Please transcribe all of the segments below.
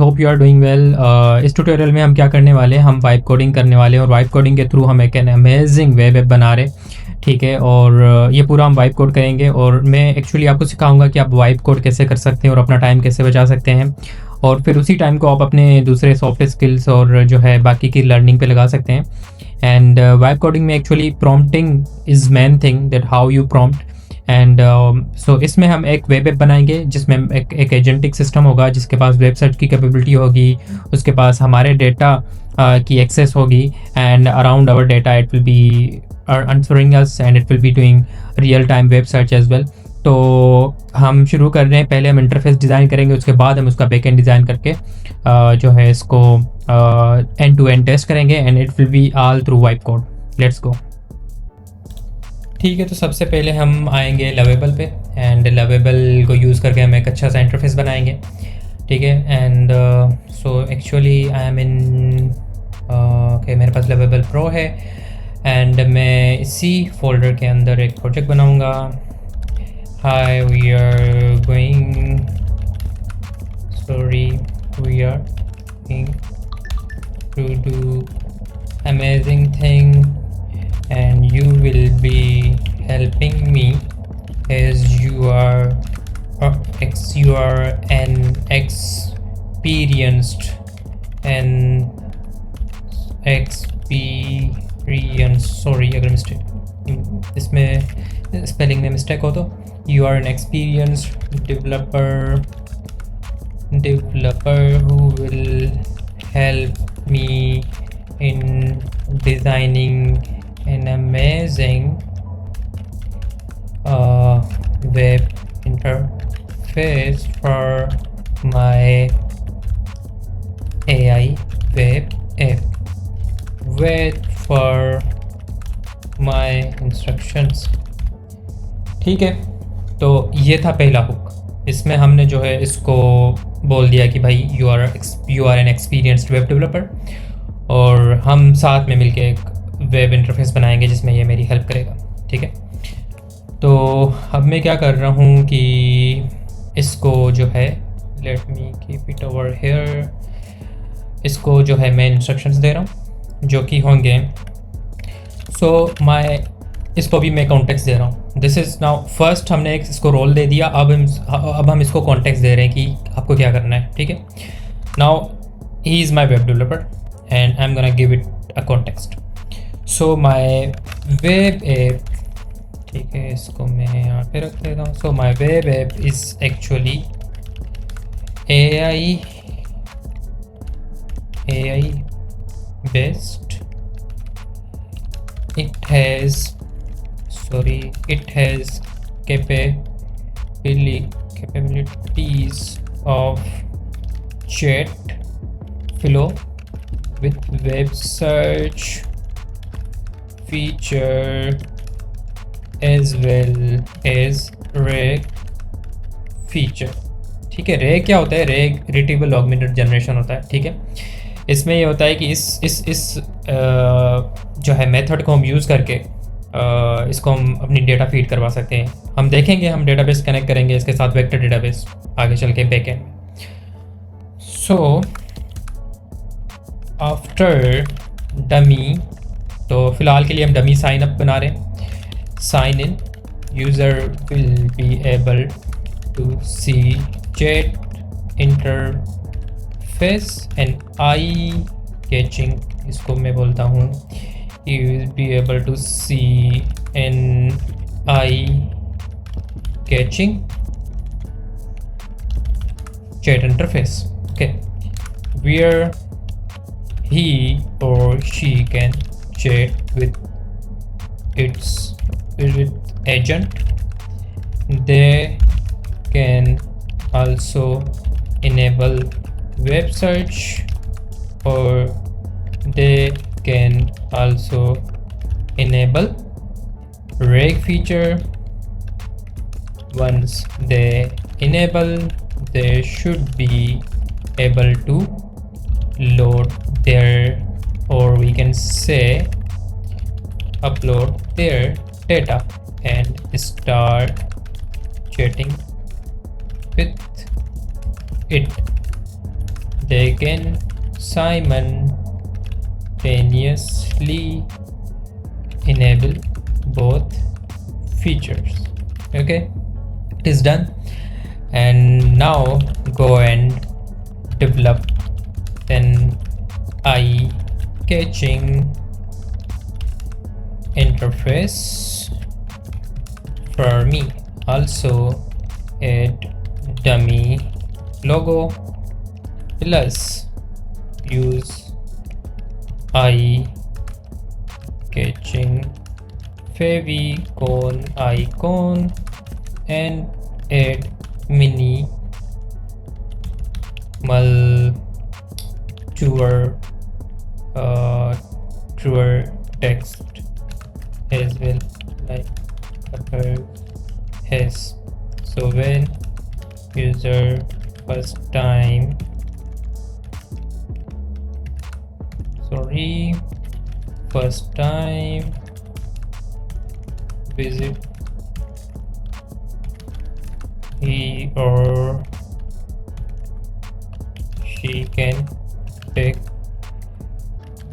Hope you are doing well. इस tutorial में हम क्या करने वाले हैं, हम वाइब कोडिंग करने वाले हैं और वाइब कोडिंग के थ्रू हम एक अमेजिंग वेब ऐप बना रहे, ठीक है। और ये पूरा हम वाइब कोड करेंगे और मैं एक्चुअली आपको सिखाऊंगा कि आप वाइब कोड कैसे कर सकते हैं और अपना टाइम कैसे बचा सकते हैं, और फिर उसी टाइम को आप अपने दूसरे सॉफ्टवेयर स्किल्स और जो है बाकी की लर्निंग पे लगा सकते हैं। एंड वाइब कोडिंग में actually prompting is main thing, that how you prompt. And so इसमें हम एक वेब ऐप बनाएंगे जिसमें एक एजेंटिक सिस्टम होगा जिसके पास वेब सर्च की कैपेबिलिटी होगी, उसके पास हमारे डेटा की एक्सेस होगी, and around our data it will be answering us and it will be doing real time web search as well। तो हम शुरू कर रहे हैं, पहले हम इंटरफेस डिज़ाइन करेंगे, उसके बाद हम उसका बैकएंड डिज़ाइन करके जो है इसको एंड टू एंड टेस्ट करेंगे and it will be all through vibe code. Let's go. ठीक है, तो सबसे पहले हम आएंगे लवेबल पे एंड लवेबल को यूज़ करके हम एक अच्छा सा इंटरफेस बनाएंगे, ठीक है। And so actually I am in okay, मेरे पास लवेबल प्रो है एंड मैं इसी फोल्डर के अंदर एक प्रोजेक्ट बनाऊंगा। Hi we are going to do amazing thing and you will be helping me as you are an experienced sorry अगर मिस्टेक इसमें स्पेलिंग में मिस्टेक हो तो you are an experienced developer who will help me in designing an amazing web interface for my AI web app. Wait for my instructions। ठीक है, तो ये था पहला हुक। इसमें हमने जो है इसको बोल दिया कि भाई you are an experienced web developer, और हम साथ में मिलके एक वेब इंटरफेस बनाएंगे जिसमें ये मेरी हेल्प करेगा, ठीक है। तो अब मैं क्या कर रहा हूँ कि इसको जो है let me keep it over here, इसको जो है मैं इंस्ट्रक्शंस दे रहा हूँ जो कि होंगे इसको भी मैं कॉन्टेक्स्ट दे रहा हूँ। दिस इज़ नाउ फर्स्ट हमने इसको रोल दे दिया, अब हम इसको कॉन्टेक्स्ट दे रहे हैं कि आपको क्या करना है, ठीक है। Now he is my web developer and I am gonna give it a context. So my web app, ठीक है, इसको मैं यहाँ पे रख देता हूँ। So my web app is actually AI based। it has capabilities of chat flow with web search feature as well as reg feature। ठीक है, रेग क्या होता है? रेग रिट्रीवल ऑगमेंटेड जनरेशन होता है, ठीक है। इसमें ये होता है कि इस जो है मेथड को हम यूज़ करके इसको हम अपनी डेटा फीड करवा सकते हैं। हम देखेंगे, हम डेटाबेस कनेक्ट करेंगे इसके साथ, वेक्टर डेटाबेस आगे चल के बैकएंड में। सो आफ्टर डमी, तो फिलहाल के लिए हम डमी साइन अप बना रहे हैं। Sign in, user will be able to see chat interface and I caching, इसको मैं बोलता हूँ you will be able to see an eye catching chat interface, okay, where he or she can chat with agent. They can also enable web search, or they can also enable reg feature. Once they enable, they should be able to load their, or we can say upload their data and start chatting with it। they can simultaneously enable both features. Okay, it is done. And now go and develop an eye catching interface for me. Also add dummy logo plus use eye catching favicon icon and add minimal truer text as well, like has. So when user first time visit, he or she can take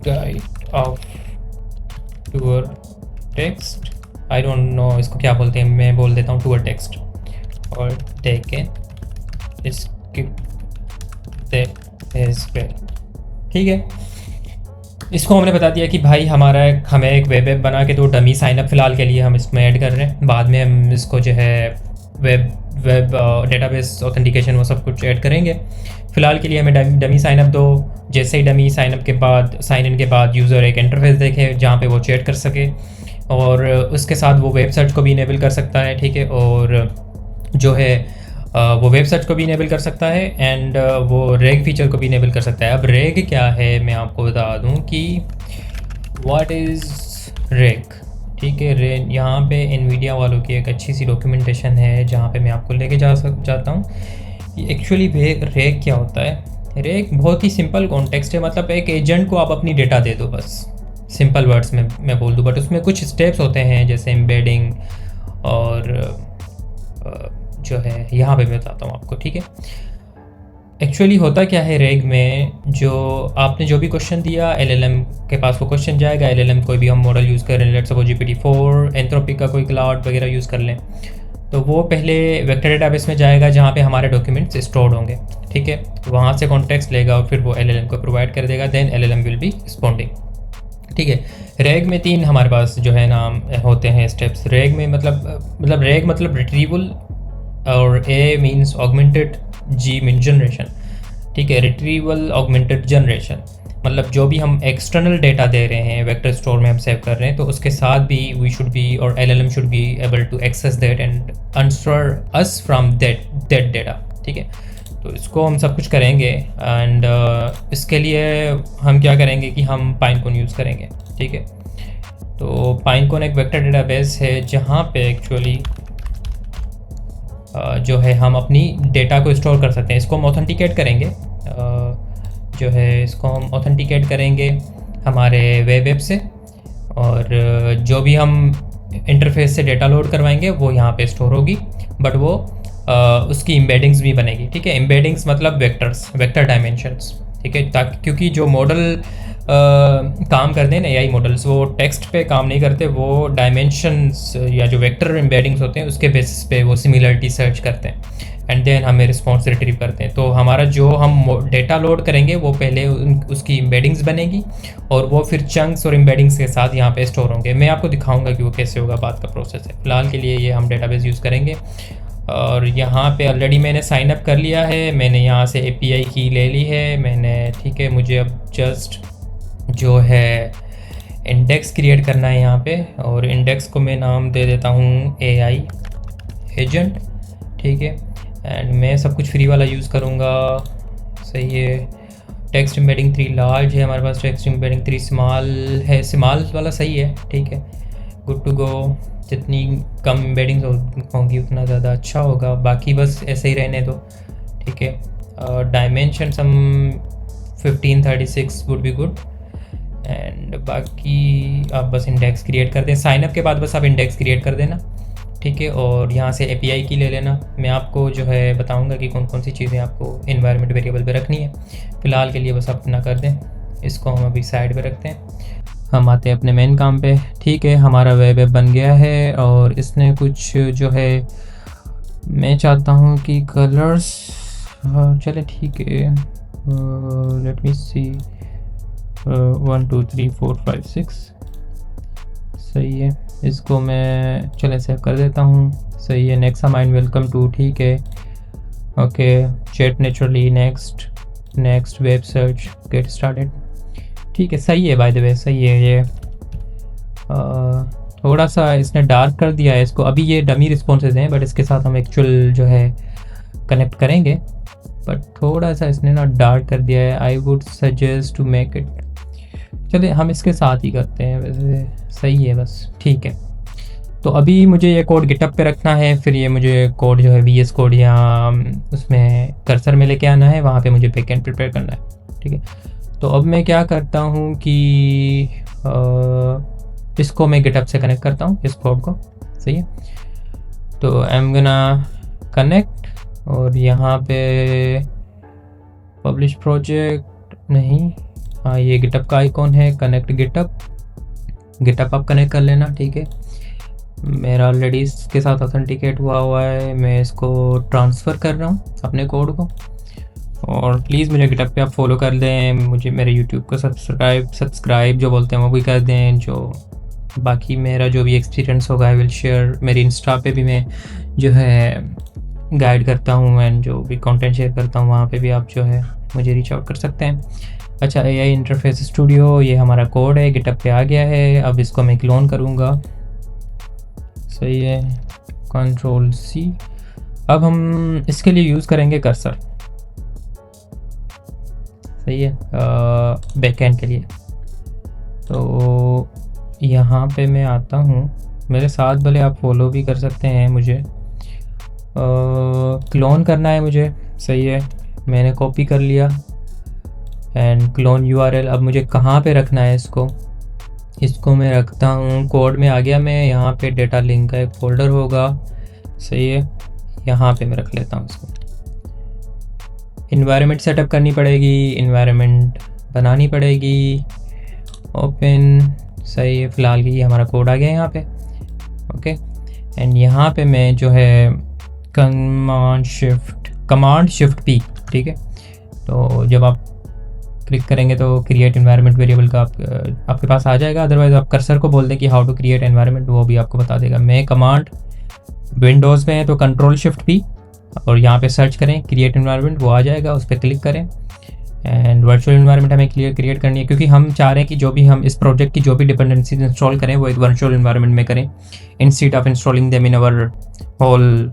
guide of tour text. I don't know इसको क्या बोलते हैं, मैं बोल देता हूँ tour text, और they can skip that as well. ठीक है, इसको हमने बता दिया कि भाई हमें एक वेब ऐप बना के दो, डमी साइनअप फ़िलहाल के लिए हम इसमें ऐड कर रहे हैं, बाद में हम इसको जो है वेब डेटाबेस ऑथेंटिकेशन वो सब कुछ ऐड करेंगे। फ़िलहाल के लिए हमें डमी साइनअप दो। जैसे ही डमी साइनअप के बाद साइन इन के बाद यूज़र एक इंटरफेस देखे जहाँ पे वो चैट कर सके, और उसके साथ वो वेब सर्च को भी इनेबल कर सकता है। ठीक है, और जो है वो वेब सर्च को भी इनेबल कर सकता है एंड वो रेग फीचर को भी इनेबल कर सकता है। अब रेग क्या है मैं आपको बता दूं कि व्हाट इज़ रेग। ठीक है, यहाँ पे एनवीडिया वालों की एक अच्छी सी डॉक्यूमेंटेशन है जहाँ पे मैं आपको लेके जाता हूँ कि एक्चुअली रेग क्या होता है। रेग बहुत ही सिंपल कॉन्टेक्स्ट है, मतलब एक एजेंट को आप अपनी डेटा दे दो, बस सिंपल वर्ड्स में मैं बोल दूँ, बट उसमें कुछ स्टेप्स होते हैं जैसे एम्बेडिंग और जो है यहाँ पे मैं बताता हूँ आपको। ठीक है, एक्चुअली होता क्या है रेग में, जो आपने जो भी क्वेश्चन दिया एलएलएम के पास वो क्वेश्चन जाएगा। एलएलएम कोई भी हम मॉडल यूज़ कर रहे हैं, लेट्स सपोज GPT-4, एंथ्रोपिक का कोई क्लाउड वगैरह यूज़ कर लें, तो वो पहले वेक्टर डेटाबेस में जाएगा जहाँ पे हमारे डॉक्यूमेंट्स स्टोर्ड होंगे। ठीक है, वहाँ से कॉन्टेक्स्ट लेगा और फिर वो एलएलएम को प्रोवाइड कर देगा, then LLM will be responding. ठीक है, रेग में 3 हमारे पास जो है नाम होते हैं स्टेप्स। रेग में मतलब रेग मतलब रिट्रीवल, और A means augmented, G mean generation. ठीक है, रिट्रीवल ऑगमेंटेड जनरेशन मतलब जो भी हम एक्सटर्नल डेटा दे रहे हैं वेक्टर स्टोर में हम सेव कर रहे हैं, तो उसके साथ भी वी शुड बी और LLM should be able to access that and answer us from that data. ठीक है, तो इसको हम सब कुछ करेंगे एंड इसके लिए हम क्या करेंगे कि हम पाइनकोन यूज़ करेंगे। ठीक है, तो पाइनकोन एक वेक्टर डेटाबेस है जहाँ पे एक्चुअली जो है हम अपनी डेटा को स्टोर कर सकते हैं। इसको हम ऑथेंटिकेट करेंगे, जो है इसको हम ऑथेंटिकेट करेंगे हमारे वेब ऐप से, और जो भी हम इंटरफेस से डेटा लोड करवाएंगे वो यहाँ पे स्टोर होगी, बट वो उसकी एम्बेडिंग्स भी बनेगी। ठीक है, एम्बेडिंग्स मतलब वेक्टर डायमेंशंस। ठीक है, ताकि क्योंकि जो मॉडल काम करते हैं ना AI मॉडल्स, वो टेक्स्ट पे काम नहीं करते, वो डायमेंशंस या जो वेक्टर एम्बेडिंग्स होते हैं उसके बेसिस पे वो सिमिलरिटी सर्च करते हैं एंड देन हमें रिस्पॉन्स रिट्रीव करते हैं। तो हमारा जो हम डेटा लोड करेंगे वो पहले उसकी एम्बेडिंग्स बनेगी और वो फिर चंक्स और एम्बेडिंग्स के साथ यहाँ पे स्टोर होंगे। मैं आपको दिखाऊंगा कि वो कैसे होगा, बात का प्रोसेस है। फिलहाल के लिए ये हम डेटाबेस यूज़ करेंगे, और यहाँ पे ऑलरेडी मैंने साइन अप कर लिया है, मैंने यहाँ से API की ले ली है मैंने। ठीक है, मुझे अब जस्ट जो है इंडेक्स क्रिएट करना है यहाँ पे, और इंडेक्स को मैं नाम दे देता हूँ AI एजेंट। ठीक है, एंड मैं सब कुछ फ्री वाला यूज़ करूँगा। सही है, टेक्स्ट एम्बेडिंग 3 लार्ज है हमारे पास, टेक्स्ट एम्बेडिंग 3 स्मॉल है, स्मॉल वाला सही है। ठीक है, गुड टू गो। जितनी कम एम्बेडिंग्स होंगी उतना ज़्यादा अच्छा होगा, बाकी बस ऐसे ही रहने दो। ठीक है, डायमेंशन हम 1536 वुड बी गुड, एंड बाकी आप बस इंडेक्स क्रिएट कर दें। साइनअप के बाद बस आप इंडेक्स क्रिएट कर देना ठीक है, और यहाँ से API की ले लेना। मैं आपको जो है बताऊँगा कि कौन कौन सी चीज़ें आपको इन्वायरमेंट वेरिएबल पे रखनी है। फ़िलहाल के लिए बस अपना कर दें, इसको हम अभी साइड पे रखते हैं। हम आते हैं अपने मेन काम पे। ठीक है, हमारा वेब ऐप बन गया है और इसने कुछ जो है, मैं चाहता हूँ कि कलर्स, चले ठीक है, लेट मी सी, 1 2 3 4 5 6, सही है। इसको मैं चले सेव कर देता हूँ, सही है। नेक्स्ट माइंड वेलकम टू, ठीक है, okay, chat naturally, next web search, get started, ठीक है, सही है। बाय द वे सही है। ये थोड़ा सा इसने डार्क कर दिया है इसको, अभी ये डमी रिस्पॉन्सेज हैं, बट इसके साथ हम एक्चुअल जो है कनेक्ट करेंगे, बट थोड़ा सा इसने ना डार्क कर दिया है। I would suggest to make it, चलिए हम इसके साथ ही करते हैं, वैसे सही है बस, ठीक है। तो अभी मुझे ये कोड गिटअप पे रखना है, फिर ये मुझे कोड जो है VS कोड यहाँ उसमें कर्सर में लेके आना है, वहाँ पे मुझे बैकएंड प्रिपेयर करना है, ठीक है। तो अब मैं क्या करता हूँ कि इसको मैं गिटअप से कनेक्ट करता हूँ, इस कोड को, सही है। तो आई एम गोना कनेक्ट, और यहाँ पे पब्लिश प्रोजेक्ट नहीं, हाँ ये गिटअप का आइकॉन है, कनेक्ट गिटअप आप कनेक्ट कर लेना, ठीक है। मेरा ऑलरेडी इसके साथ ऑथेंटिकेट हुआ है, मैं इसको ट्रांसफ़र कर रहा हूँ अपने कोड को। और प्लीज़ मुझे गिटअप पे आप फॉलो कर दें, मुझे मेरे यूट्यूब को सब्सक्राइब जो बोलते हैं वो भी कर दें। जो बाकी मेरा जो भी एक्सपीरियंस होगा आई विल शेयर, मेरी इंस्टा पे भी मैं जो है गाइड करता हूँ, एंड जो भी कंटेंट शेयर करता हूँ वहाँ पे भी आप जो है मुझे रीच आउट कर सकते हैं। अच्छा, AI इंटरफेस स्टूडियो, ये हमारा कोड है, गिटअप पे आ गया है। अब इसको मैं क्लोन करूँगा, सही है, Ctrl+C। अब हम इसके लिए यूज़ करेंगे कर्सर, सही है, बैकएंड के लिए। तो यहाँ पे मैं आता हूँ, मेरे साथ भले आप फॉलो भी कर सकते हैं मुझे। क्लोन करना है मुझे, सही है, मैंने कॉपी कर लिया, एंड क्लोन URL। अब मुझे कहाँ पे रखना है इसको मैं रखता हूँ, कोड में आ गया मैं, यहाँ पे डेटा लिंक का एक फोल्डर होगा, सही है, यहाँ पे मैं रख लेता हूँ इसको। इन्वायरमेंट सेटअप करनी पड़ेगी, इन्वायरमेंट बनानी पड़ेगी, ओपन, सही है। फ़िलहाल की हमारा कोड आ गया यहाँ पे, ओके। एंड यहाँ पे मैं जो है कमांड शिफ्ट P, ठीक है। तो जब आप क्लिक करेंगे तो क्रिएट एनवायरनमेंट वेरिएबल का आपके पास आ जाएगा। अदरवाइज़ आप कर्सर को बोल दें कि हाउ टू क्रिएट एनवायरनमेंट, वो भी आपको बता देगा। मैं कमांड विंडोज़ में है तो Ctrl+Shift+P, और यहाँ पे सर्च करें क्रिएट एनवायरनमेंट, वो आ जाएगा, उस पर क्लिक करें। एंड वर्चुअल एनवायरनमेंट हमें क्रिएट करनी है, क्योंकि हम चाह रहे हैं कि जो भी हम इस प्रोजेक्ट की जो भी डिपेंडेंसीज इंस्टॉल करें वो एक वर्चुअल एनवायरनमेंट में करें, instead of installing them in our whole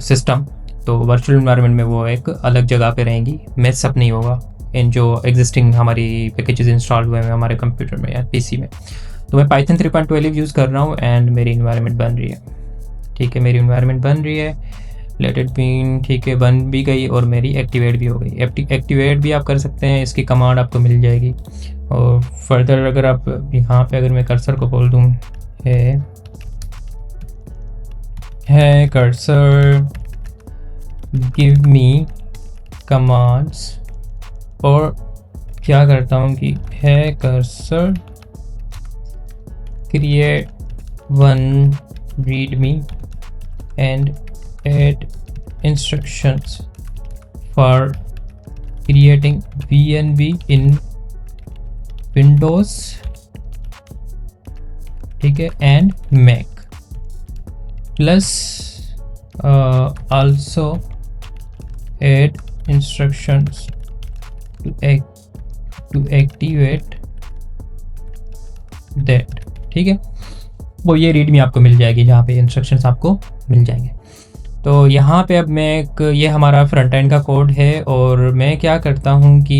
system. तो वर्चुअल एनवायरनमेंट में वो एक अलग जगह पे रहेंगी, मैसअप नहीं होगा इन जो एग्जिस्टिंग हमारी पैकेजेस इंस्टॉल हुए हैं हमारे कंप्यूटर में या PC में। तो मैं Python 3.12 यूज़ कर रहा हूँ, एंड मेरी इन्वायरमेंट बन रही है, ठीक है, मेरी इन्वायरमेंट बन रही है, लेट इट बीन, ठीक है, बन भी गई, और मेरी एक्टिवेट भी हो गई। एक्टिवेट भी आप कर सकते हैं, इसकी कमांड आपको मिल जाएगी। और फर्दर अगर आप यहाँ पे अगर मैं कर्सर को बोल दूँ है कर्सर गिव मी कमांड्स, और क्या करता हूँ कि है cursor create one readme and add instructions for creating VNV in Windows, ठीक है, and Mac, plus also add instructions to activate that, ठीक है। वो ये रीड में आपको मिल जाएगी, जहाँ पे इंस्ट्रक्शंस आपको मिल जाएंगे। तो यहाँ पे अब मैं ये हमारा फ्रंट एंड का कोड है, और मैं क्या करता हूँ कि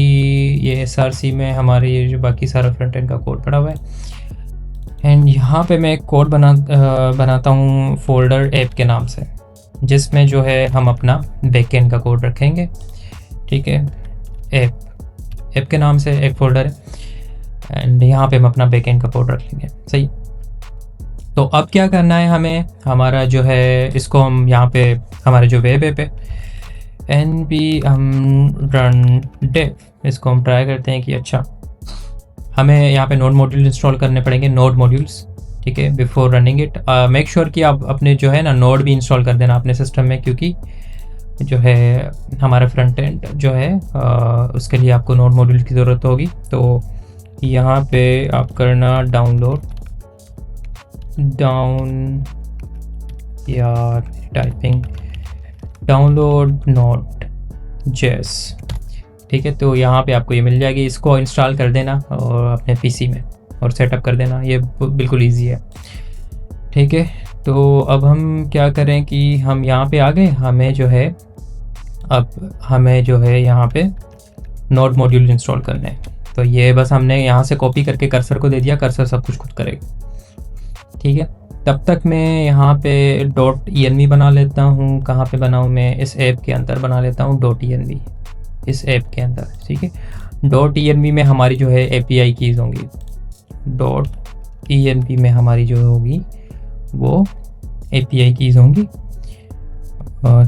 ये SRC में हमारे ये जो बाकी सारा फ्रंट एंड का कोड पड़ा हुआ है, एंड यहाँ पे मैं एक कोड बनाता हूँ फोल्डर ऐप के नाम से, जिसमें जो है हम अपना बैकएंड का कोड रखेंगे, ठीक है। ऐप के नाम से एक फ़ोल्डर है, एंड यहाँ पे हम अपना बैकएंड का कोड रख लेंगे, सही। तो अब क्या करना है हमें, हमारा जो है इसको हम यहाँ पे हमारे जो वेब ऐप है npm run dev, इसको हम ट्राई करते हैं कि अच्छा हमें यहाँ पे नोड मॉड्यूल इंस्टॉल करने पड़ेंगे, नोड मॉड्यूल्स, ठीक है। Before running it make sure कि आप अपने जो है ना नोड भी इंस्टॉल कर देना अपने सिस्टम में, क्योंकि जो है हमारा फ्रंट एंड जो है उसके लिए आपको नोड मॉड्यूल की ज़रूरत होगी। तो यहाँ पे आप करना टाइपिंग डाउनलोड node.js, ठीक है। तो यहाँ पे आपको ये मिल जाएगी, इसको इंस्टॉल कर देना और अपने पीसी में और सेटअप कर देना, ये बिल्कुल इजी है, ठीक है। तो अब हम क्या करें कि हम यहाँ पे आ गए, हमें जो है यहाँ पे नोड मॉड्यूल इंस्टॉल करने हैं। तो ये बस हमने यहाँ से कॉपी करके कर्सर को दे दिया, कर्सर सब कुछ खुद करेगा, ठीक है। तब तक मैं यहाँ पे .env बना लेता हूँ। कहाँ पे बनाऊँ मैं, इस ऐप के अंदर बना लेता हूँ .env, इस ऐप के अंदर, ठीक है। .env में हमारी जो है API कीज़ होंगी, .env में हमारी जो होगी वो API कीज़ होंगी,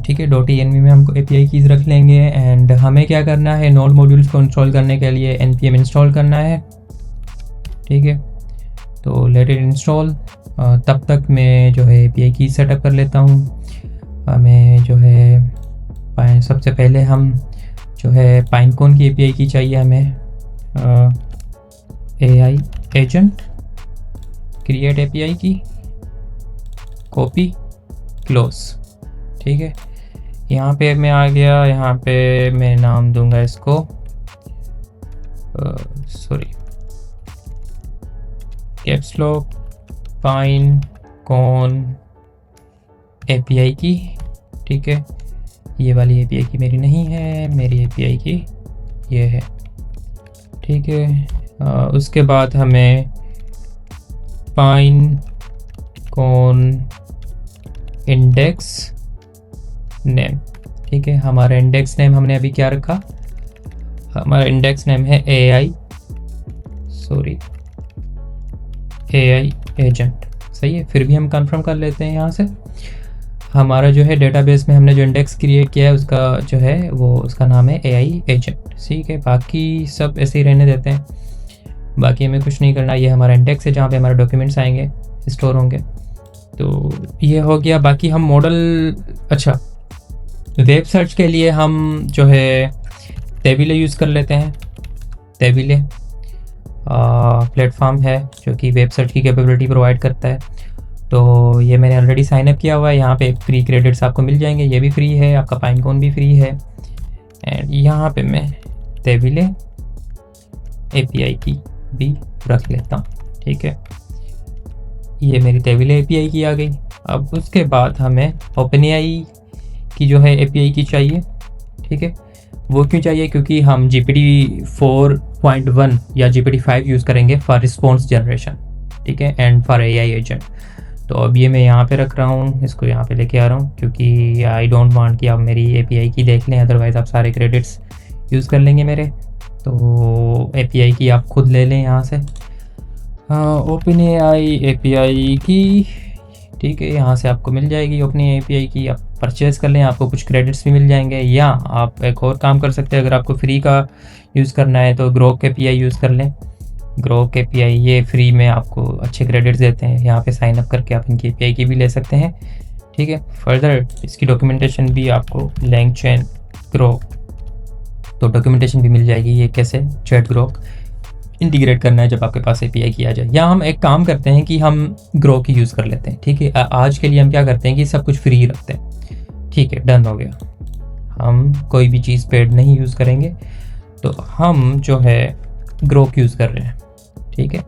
ठीक है। .env में हमको API कीज़ रख लेंगे। एंड हमें क्या करना है, नोड मॉड्यूल्स को इंस्टॉल करने के लिए npm इंस्टॉल करना है, ठीक है। तो लेट इट इंस्टॉल। तब तक मैं जो है API की सेटअप कर लेता हूँ। हमें जो है सबसे पहले हम जो है पाइनकोन की API की चाहिए हमें, AI एजेंट क्रिएट API की, कॉपी क्लोज, ठीक है। यहाँ पे मैं आ गया, यहाँ पे मैं नाम दूंगा इसको कैप्स लॉक पाइनकोन API की, ठीक है। ये वाली API की मेरी नहीं है, मेरी API की ये है, ठीक है। उसके बाद हमें पाइनकोन इंडेक्स नेम, ठीक है। हमारा इंडेक्स नेम हमने अभी क्या रखा, हमारा इंडेक्स नेम है AI एजेंट, सही है। फिर भी हम कंफर्म कर लेते हैं यहाँ से, हमारा जो है डेटाबेस में हमने जो इंडेक्स क्रिएट किया है उसका जो है वो उसका नाम है AI एजेंट, ठीक है। बाकी सब ऐसे ही रहने देते हैं, बाकी हमें कुछ नहीं करना। ये हमारा इंडेक्स है जहाँ पे हमारे डॉक्यूमेंट्स आएंगे, स्टोर होंगे। तो ये हो गया। बाकी हम मॉडल, अच्छा वेब सर्च के लिए हम जो है टेबिले यूज़ कर लेते हैं। टेबिले प्लेटफॉर्म है जो कि वेब सर्च की कैपेबिलिटी प्रोवाइड करता है। तो ये मैंने ऑलरेडी साइन अप किया हुआ है, यहाँ पे फ्री क्रेडिट्स आपको मिल जाएंगे, ये भी फ्री है, आपका पाइनकोन भी फ्री है। एंड यहाँ पे मैं टेबिले API की भी रख लेता हूँ, ठीक है। ये मेरी टेबिले API की आ गई। अब उसके बाद हमें OpenAI की जो है API की चाहिए, ठीक है। वो क्यों चाहिए, क्योंकि हम GPT 4.1 या GPT 5 यूज़ करेंगे फॉर रिस्पॉन्स जनरेशन, ठीक है, एंड फॉर AI एजेंट। तो अब ये मैं यहाँ पे रख रहा हूँ, इसको यहाँ पे लेके आ रहा हूँ, क्योंकि आई डोंट वांट कि आप मेरी API की देख लें, अदरवाइज़ आप सारे क्रेडिट्स यूज़ कर लेंगे मेरे। तो API की आप खुद ले लें यहाँ से, OpenAI API की, ठीक है। यहाँ से आपको मिल जाएगी OpenAI API की, आप परचेज़ कर लें, आपको कुछ क्रेडिट्स भी मिल जाएंगे। या आप एक और काम कर सकते हैं, अगर आपको फ्री का यूज़ करना है तो ग्रोक API यूज़ कर लें। ग्रोक API ये फ्री में आपको अच्छे क्रेडिट्स देते हैं, यहाँ पे साइन अप करके आप इनकी API की भी ले सकते हैं, ठीक है। फर्दर इसकी डॉक्यूमेंटेशन भी आपको LangChain ग्रोक, तो डॉक्यूमेंटेशन भी मिल जाएगी ये कैसे चैट ग्रोक इंटीग्रेट करना है जब आपके पास API की आ जाए। या हम एक काम करते हैं कि हम ग्रोक ही यूज़ कर लेते हैं, ठीक है। आज के लिए हम क्या करते हैं कि सब कुछ फ्री रखते हैं, ठीक है, डन हो गया। हम कोई भी चीज़ पेड नहीं यूज़ करेंगे, तो हम जो है ग्रोक यूज़ कर रहे हैं, ठीक है।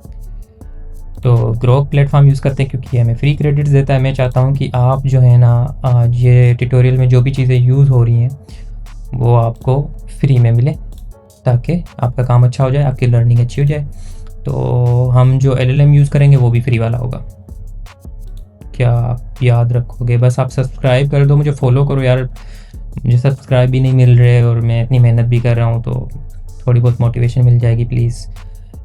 तो ग्रोक प्लेटफॉर्म यूज़ करते हैं क्योंकि हमें फ्री क्रेडिट्स देता है। मैं चाहता हूँ कि आप जो है ना आज ये ट्यूटोरियल में जो भी चीज़ें यूज़ हो रही हैं वो आपको फ्री में मिले, ताकि आपका काम अच्छा हो जाए, आपकी लर्निंग अच्छी हो जाए। तो हम जो LLM यूज़ करेंगे वो भी फ्री वाला होगा, क्या आप याद रखोगे? बस आप सब्सक्राइब कर दो, मुझे फॉलो करो यार, मुझे सब्सक्राइब भी नहीं मिल रहे और मैं इतनी मेहनत भी कर रहा हूँ, तो थोड़ी बहुत मोटिवेशन मिल जाएगी प्लीज़।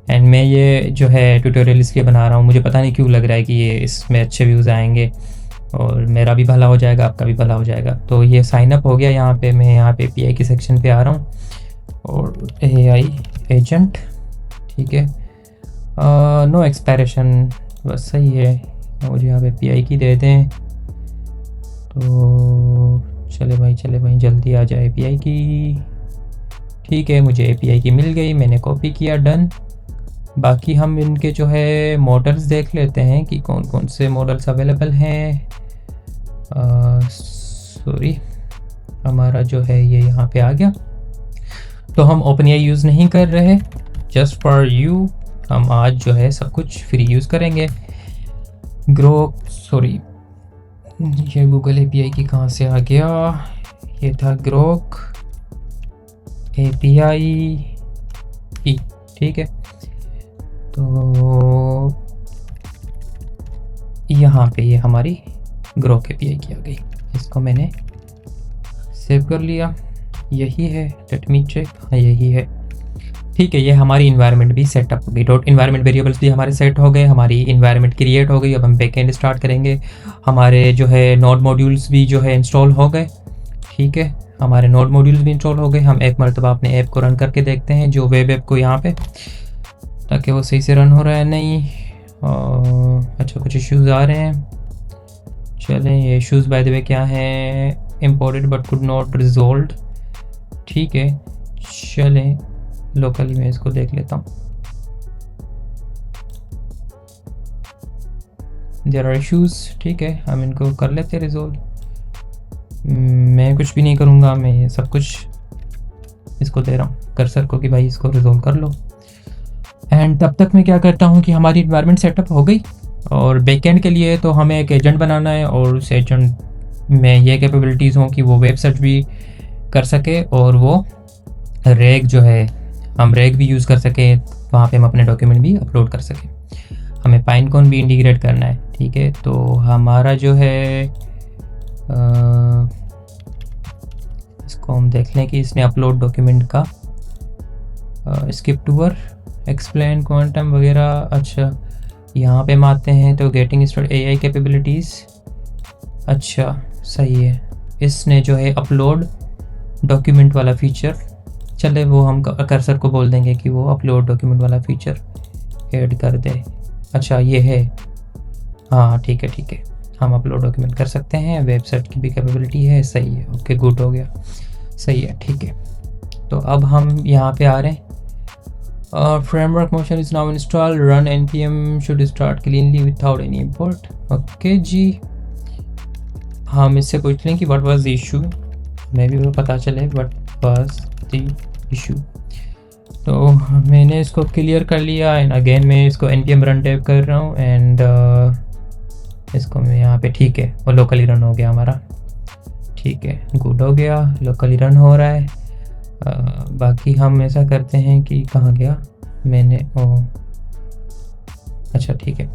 एंड मैं ये जो है ट्यूटोरियल इसलिए बना रहा हूँ, मुझे पता नहीं क्यों लग रहा है कि ये इसमें अच्छे व्यूज़ आएंगे और मेरा भी भला हो जाएगा, आपका भी भला हो जाएगा। तो ये साइन अप हो गया। यहाँ पे मैं यहाँ पे API के सेक्शन पे आ रहा हूँ और AI एजेंट, ठीक है, नो एक्सपायरेशन, बस सही है। मुझे यहाँ पे API की दे दें तो चले भाई जल्दी आ जाए API की। ठीक है, मुझे API की मिल गई, मैंने कॉपी किया, डन। बाकी हम इनके जो है मॉडल्स देख लेते हैं कि कौन कौन से मॉडल्स अवेलेबल हैं। सॉरी, हमारा जो है ये यहाँ पे आ गया। तो हम OpenAI यूज़ नहीं कर रहे, जस्ट फॉर यू हम आज जो है सब कुछ फ्री यूज़ करेंगे। ग्रोक, सॉरी ये गूगल API की कहाँ से आ गया, ये था ग्रोक API की, ठीक है। तो यहाँ पे ये हमारी ग्रोक API की आ गई, इसको मैंने सेव कर लिया। यही है, लेट मी चेक, हाँ यही है, ठीक है। ये हमारी इन्वायरमेंट भी सेटअप हो गई, डॉट इन्वायरमेंट वेरिएबल्स भी हमारे सेट हो गए, हमारी इन्वायरमेंट क्रिएट हो गई। अब हम बैकएंड स्टार्ट करेंगे। हमारे जो है नोड मॉड्यूल्स भी जो है इंस्टॉल हो गए, ठीक है, हमारे नोड मॉड्यूल्स भी इंस्टॉल हो गए। हम एक मरतबा अपने ऐप को रन करके देखते हैं, जो वेब ऐप को यहाँ पे, ताकि वो सही से रन हो रहा है नहीं। अच्छा, कुछ इश्यूज़ आ रहे हैं, चलें। ये इश्यूज़ बाय द वे क्या हैं, imported but could not resolve, ठीक है। चलें, लोकली मैं इसको देख लेता हूँ। देयर आर इश्यूज़, ठीक है, हम इनको कर लेते रिजोल्व। मैं कुछ भी नहीं करूँगा, मैं ये सब कुछ इसको दे रहा हूँ कर्सर को कि भाई इसको रिजोल्व कर लो। एंड तब तक मैं क्या करता हूँ कि हमारी इन्वायरमेंट सेटअप हो गई, और बैकएंड के लिए तो हमें एक एजेंट बनाना है, और उस एजेंट में ये कैपेबिलिटीज़ हों कि वो वेब सर्च भी कर सके, और वो रैग जो है, हम रैग भी यूज़ कर सकें, वहाँ पे हम अपने डॉक्यूमेंट भी अपलोड कर सकें। हमें पाइनकॉन भी इंटीग्रेट करना है, ठीक है। तो हमारा जो है इसको हम देख लें कि इसने अपलोड डॉक्यूमेंट का स्किप टूअर, एक्सप्लेन, क्वांटम वगैरह। अच्छा, यहाँ पे हम आते हैं तो गेटिंग स्टार्ट AI कैपेबिलिटीज़, अच्छा सही है। इसने जो है अपलोड डॉक्यूमेंट वाला फीचर, चले वो हम कर्सर को बोल देंगे कि वो अपलोड डॉक्यूमेंट वाला फीचर ऐड कर दे। अच्छा ये है, हाँ ठीक है, हम अपलोड डॉक्यूमेंट कर सकते हैं, वेबसाइट की भी कैपेबिलिटी है, सही है, ओके गुड हो गया, सही है, ठीक है। तो अब हम यहाँ पे आ रहे हैं, framework motion is now install, run npm should start cleanly without any import, okay जी। हम इससे पूछ लें कि व्हाट वाज द इशू, मैं भी वो पता चले व्हाट वाज द इशू। तो मैंने इसको क्लियर कर लिया, एंड अगेन मैं इसको npm रन टाइप कर रहा हूँ, एंड इसको मैं यहाँ पे, ठीक है, वो लोकली रन हो गया हमारा, ठीक है, गुड हो गया, लोकली रन हो रहा है। बाकी हम ऐसा करते हैं कि कहाँ गया मैंने, अच्छा ठीक है।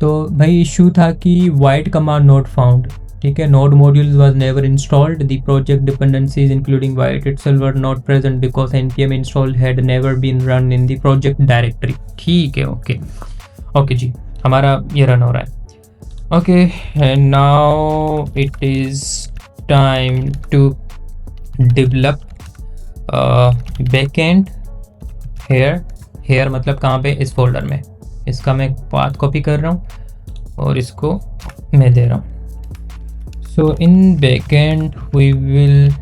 तो भाई इशू था कि वाइट कमांड नॉट फाउंड, ठीक है, node modules was never installed, the project dependencies including Vite itself were not present because npm install had never been run in the project directory, ठीक है, ओके जी, हमारा ये run हो रहा है, okay. And now it is time to develop backend. Here मतलब कहाँ पे, इस फोल्डर में, इसका मैं पाथ कॉपी कर रहा हूँ और इसको मैं दे रहा हूँ। So in backend we will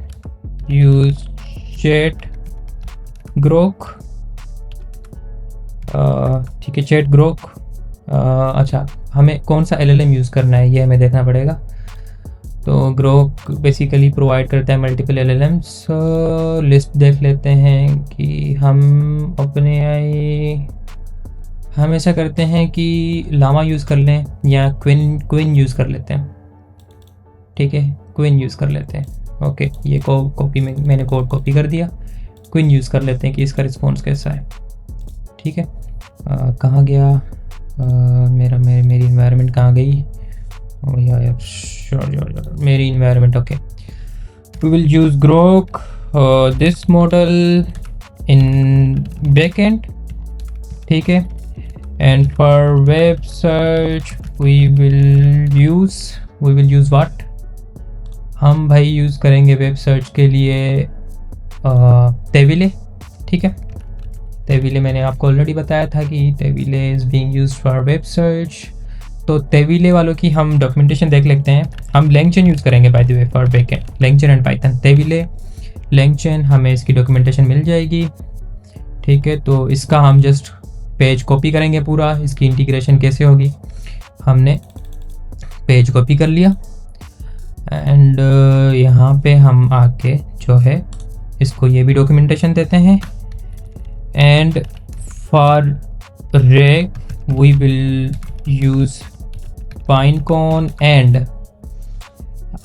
use chat Grok, ठीक है, चैट ग्रोक। अच्छा, हमें कौन सा LLM यूज़ करना है ये हमें देखना पड़ेगा। तो ग्रोक बेसिकली प्रोवाइड करता है मल्टीपल LLMs, लिस्ट देख लेते हैं कि हम हम ऐसा करते हैं कि लामा यूज़ कर लें या क्विन यूज़ कर लेते हैं, ठीक है, क्विन यूज़ कर लेते हैं, ओके। ये कॉपी में मैंने कोड कॉपी कर दिया, क्विन यूज़ कर लेते हैं कि इसका रिस्पॉन्स कैसा है, ठीक है। कहाँ गया मेरी इन्वायरमेंट कहाँ गई, यार श्योर मेरी environment, okay. We will use Groq this model in backend, ठीक है। And for web search we will use what, हम भाई यूज़ करेंगे वेब सर्च के लिए तेविले। ठीक है, तेविले मैंने आपको ऑलरेडी बताया था कि Tavily is being used for web search. तो तेविले वालों की हम डॉक्यूमेंटेशन देख लेते हैं। हम लैंगचेन यूज़ करेंगे by the way for backend, LangChain and Python. Tavily LangChain हमें इसकी डॉक्यूमेंटेशन मिल जाएगी। ठीक है, तो इसका हम जस्ट पेज कॉपी करेंगे पूरा, इसकी इंटीग्रेशन कैसे होगी। हमने पेज कॉपी कर लिया एंड यहाँ पे हम आके जो है इसको ये भी डॉक्यूमेंटेशन देते हैं। एंड फॉर रेग वी विल यूज़ पाइनकॉन एंड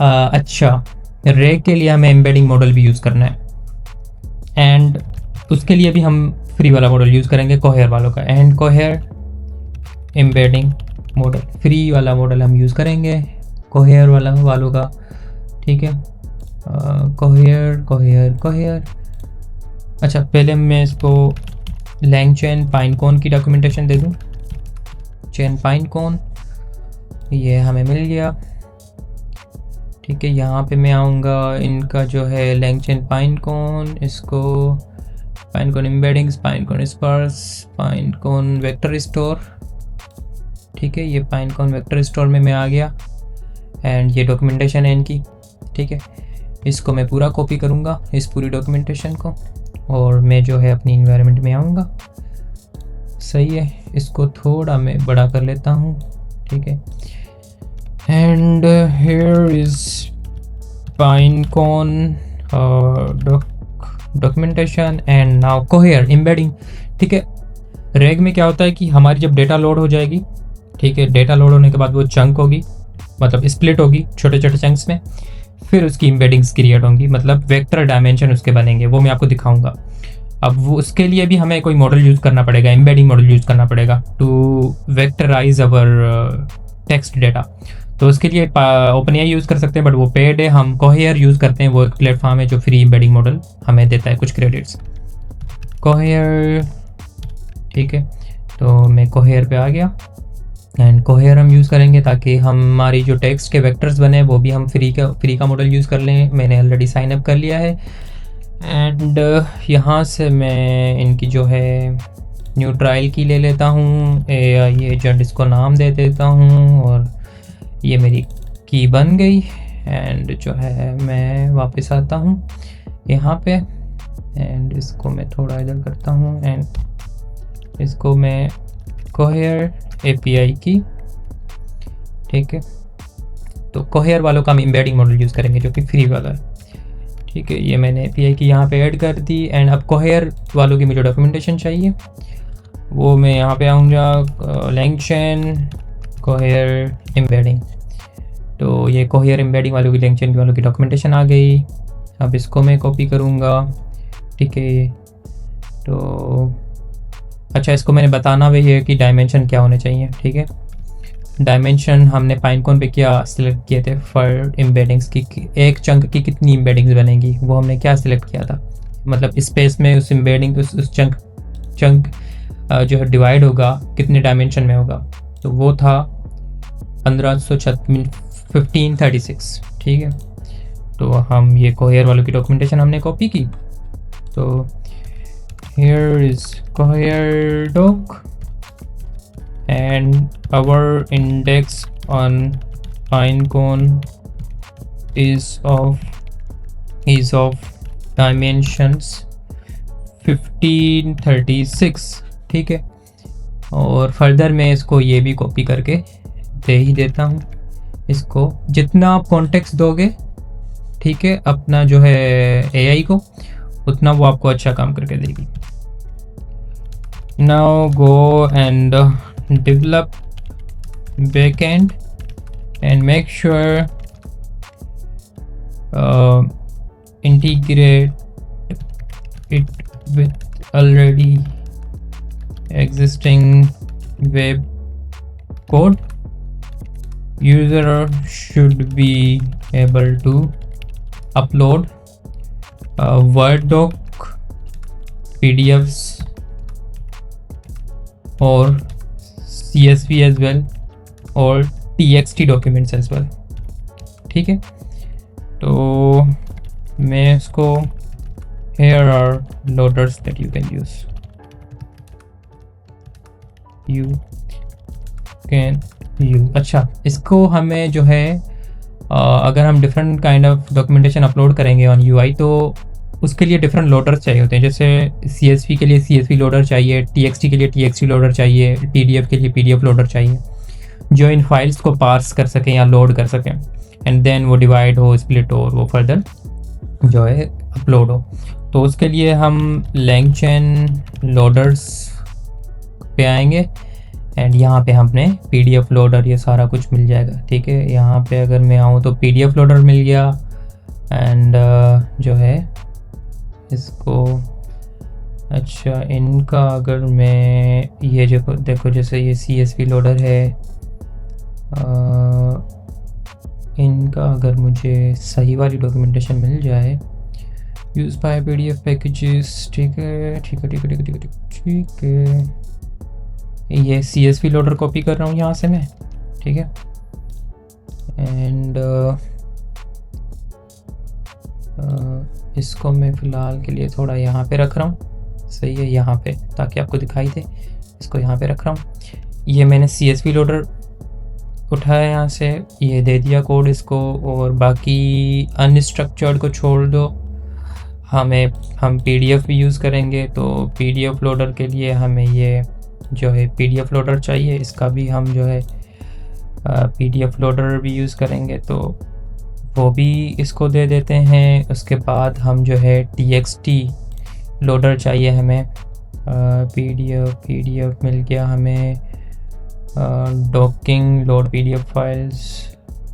अच्छा, रेग के लिए हमें एम्बेडिंग मॉडल भी यूज़ करना है एंड उसके लिए भी हम फ्री वाला मॉडल यूज़ करेंगे कोहेयर वालों का। एंड कोहेयर एम्बेडिंग मॉडल, फ्री वाला मॉडल हम यूज़ करेंगे कोहेयर वालों का। ठीक है, कोहेयर। अच्छा, पहले मैं इसको लैंगचेन पाइनकॉन की डॉक्यूमेंटेशन दे दूँ। चेन पाइनकॉन ये हमें मिल गया। ठीक है, यहाँ पे मैं आऊँगा, इनका जो है लैंगचेन पाइनकॉन, इसको पाइनकॉन एम्बेडिंग्स, पाइनकॉन स्पर्स, पाइनकॉन वेक्टर स्टोर। ठीक है, ये पाइनकॉन वेक्टर स्टोर में मैं आ गया एंड ये डॉक्यूमेंटेशन है इनकी। ठीक है, इसको मैं पूरा कॉपी करूँगा इस पूरी डॉक्यूमेंटेशन को और मैं जो है अपनी इन्वायरमेंट में आऊँगा। सही है, इसको थोड़ा मैं बड़ा कर लेता हूँ। ठीक है, and here is Pinecone documentation and now Cohere embedding. ठीक है, रेग में क्या होता है कि हमारी जब डेटा लोड हो जाएगी, ठीक है, डेटा लोड होने के बाद वो चंक होगी, मतलब स्प्लिट होगी छोटे छोटे चंक्स में, फिर उसकी एम्बेडिंग्स क्रिएट होंगी, मतलब वेक्टर डायमेंशन उसके बनेंगे, वो मैं आपको दिखाऊंगा। अब वो उसके लिए भी हमें कोई मॉडल यूज़ करना पड़ेगा, एम्बेडिंग मॉडल यूज़ करना पड़ेगा to vectorize our text data. तो उसके लिए ओपनएआई यूज़ कर सकते हैं, बट वो पेड है। हम कोहेयर यूज़ करते हैं, वो एक प्लेटफॉर्म है जो फ्री एम्बेडिंग मॉडल हमें देता है कुछ क्रेडिट्स। कोहेयर, ठीक है, तो मैं कोहेयर पे आ गया एंड कोहेयर हम यूज़ करेंगे ताकि हमारी जो टेक्स्ट के वेक्टर्स बने वो भी हम फ्री का मॉडल यूज़ कर लें। मैंने ऑलरेडी साइन अप कर लिया है एंड यहाँ से मैं इनकी जो है न्यू ट्रायल की ले लेता हूँ, ये एजेंट इसको नाम दे देता हूँ और ये मेरी की बन गई। एंड जो है मैं वापस आता हूँ यहाँ पे एंड इसको मैं थोड़ा इधर करता हूँ एंड इसको मैं कोहेयर एपीआई की। ठीक है, तो कोहेयर वालों का हम एम्बेडिंग मॉडल यूज़ करेंगे जो कि फ्री वाला है। ठीक है, ये मैंने एपीआई की यहाँ पे ऐड कर दी एंड अब कोहेयर वालों की मुझे डॉक्यूमेंटेशन चाहिए, वो मैं यहाँ पे आऊँगा लैंगचेन कोहेयर एम्बेडिंग। तो ये कोहेयर एम्बेडिंग वालों की लैंगचेन वालों की डॉक्यूमेंटेशन आ गई। अब इसको मैं कॉपी करूँगा। ठीक है, तो अच्छा, इसको मैंने बताना भी है कि डायमेंशन क्या होने चाहिए। ठीक है, डायमेंशन हमने पाइनकॉन पे क्या सिलेक्ट किए थे फॉर एम्बेडिंग्स की, एक चंक की कितनी एम्बेडिंग्स बनेगी, वो हमने क्या सिलेक्ट किया था, मतलब स्पेस में उस एम्बेडिंग उस चंक जो है डिवाइड होगा कितने डायमेंशन में होगा, तो वो था 1536। ठीक है, तो हम ये कोहेयर वालों की डॉक्यूमेंटेशन हमने कॉपी की। तो here is cohere doc and our index on pinecone is of dimensions 1536। ठीक है, और फर्दर मैं इसको ये भी कॉपी करके दे ही देता हूँ। इसको जितना आप कॉन्टेक्स्ट दोगे, ठीक है, अपना जो है एआई को, उतना वो आपको अच्छा काम करके देगी। Now go and develop backend and make sure integrate it with already existing web code. User should be able to upload Word doc, PDFs और CSV एज वेल और TXT डॉक्यूमेंट्स एज वेल। ठीक है, तो मैं इसको here are loaders that you can use, you can use। अच्छा, इसको हमें जो है अगर हम different kind of documentation upload करेंगे ऑन UI तो उसके लिए डिफरेंट लोडर्स चाहिए होते हैं। जैसे CSV के लिए CSV लोडर चाहिए, TXT के लिए TXT लोडर चाहिए, PDF के लिए PDF लोडर चाहिए, जो इन फाइल्स को पार्स कर सकें या लोड कर सकें, एंड देन वो डिवाइड हो, स्प्लिट हो और वो फर्दर जो है अपलोड हो। तो उसके लिए हम LangChain लोडर्स पे आएंगे एंड यहाँ पे हमने PDF लोडर ये सारा कुछ मिल जाएगा। ठीक है, यहाँ पे अगर मैं आऊँ तो PDF लोडर मिल गया एंड जो है इसको, अच्छा इनका अगर मैं ये जो देखो जैसे ये CSV लोडर है, इनका अगर मुझे सही वाली डॉक्यूमेंटेशन मिल जाए, यूज बाय PDF पैकेजेस। ठीक है ठीक है ठीक है ठीक है ठीक है ठीक है, ये CSV लोडर कॉपी कर रहा हूँ यहाँ से मैं। ठीक है, एंड इसको मैं फ़िलहाल के लिए थोड़ा यहाँ पे रख रहा हूँ। सही है, यहाँ पे ताकि आपको दिखाई दे, इसको यहाँ पे रख रहा हूँ। ये मैंने CSV लोडर उठाया यहाँ से, ये दे दिया कोड इसको, और बाकी अनस्ट्रक्चर्ड को छोड़ दो। हम PDF भी यूज़ करेंगे, तो PDF लोडर के लिए हमें ये जो है PDF लोडर चाहिए, इसका भी हम जो है PDF लोडर भी यूज़ करेंगे, तो वो भी इसको दे देते हैं। उसके बाद हम जो है TXT लोडर चाहिए हमें, PDF मिल गया हमें, docking load PDF files,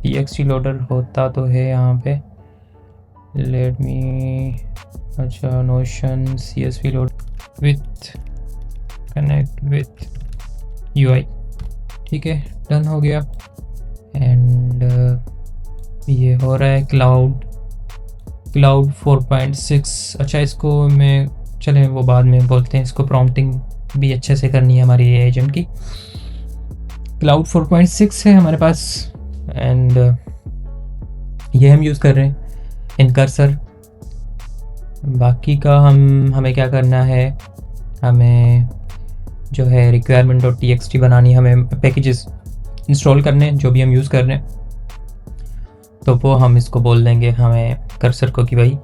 TXT loader होता तो है यहाँ पे, लेट मी, अच्छा notion CSV load with connect with UI। ठीक है, डन हो गया। एंड ये हो रहा है क्लाउड 4.6। अच्छा, इसको मैं चलें वो बाद में बोलते हैं, इसको प्रॉम्प्टिंग भी अच्छे से करनी है हमारी ये एजेंट की। क्लाउड 4.6 है हमारे पास एंड ये हम यूज़ कर रहे हैं इन कर्सर। बाकी का हमें क्या करना है, हमें जो है requirement.txt बनानी, हमें पैकेजेस इंस्टॉल करने जो भी हम यूज़ कर रहे हैं, तो वो हम इसको बोल देंगे हमें कर्सर को कि भाई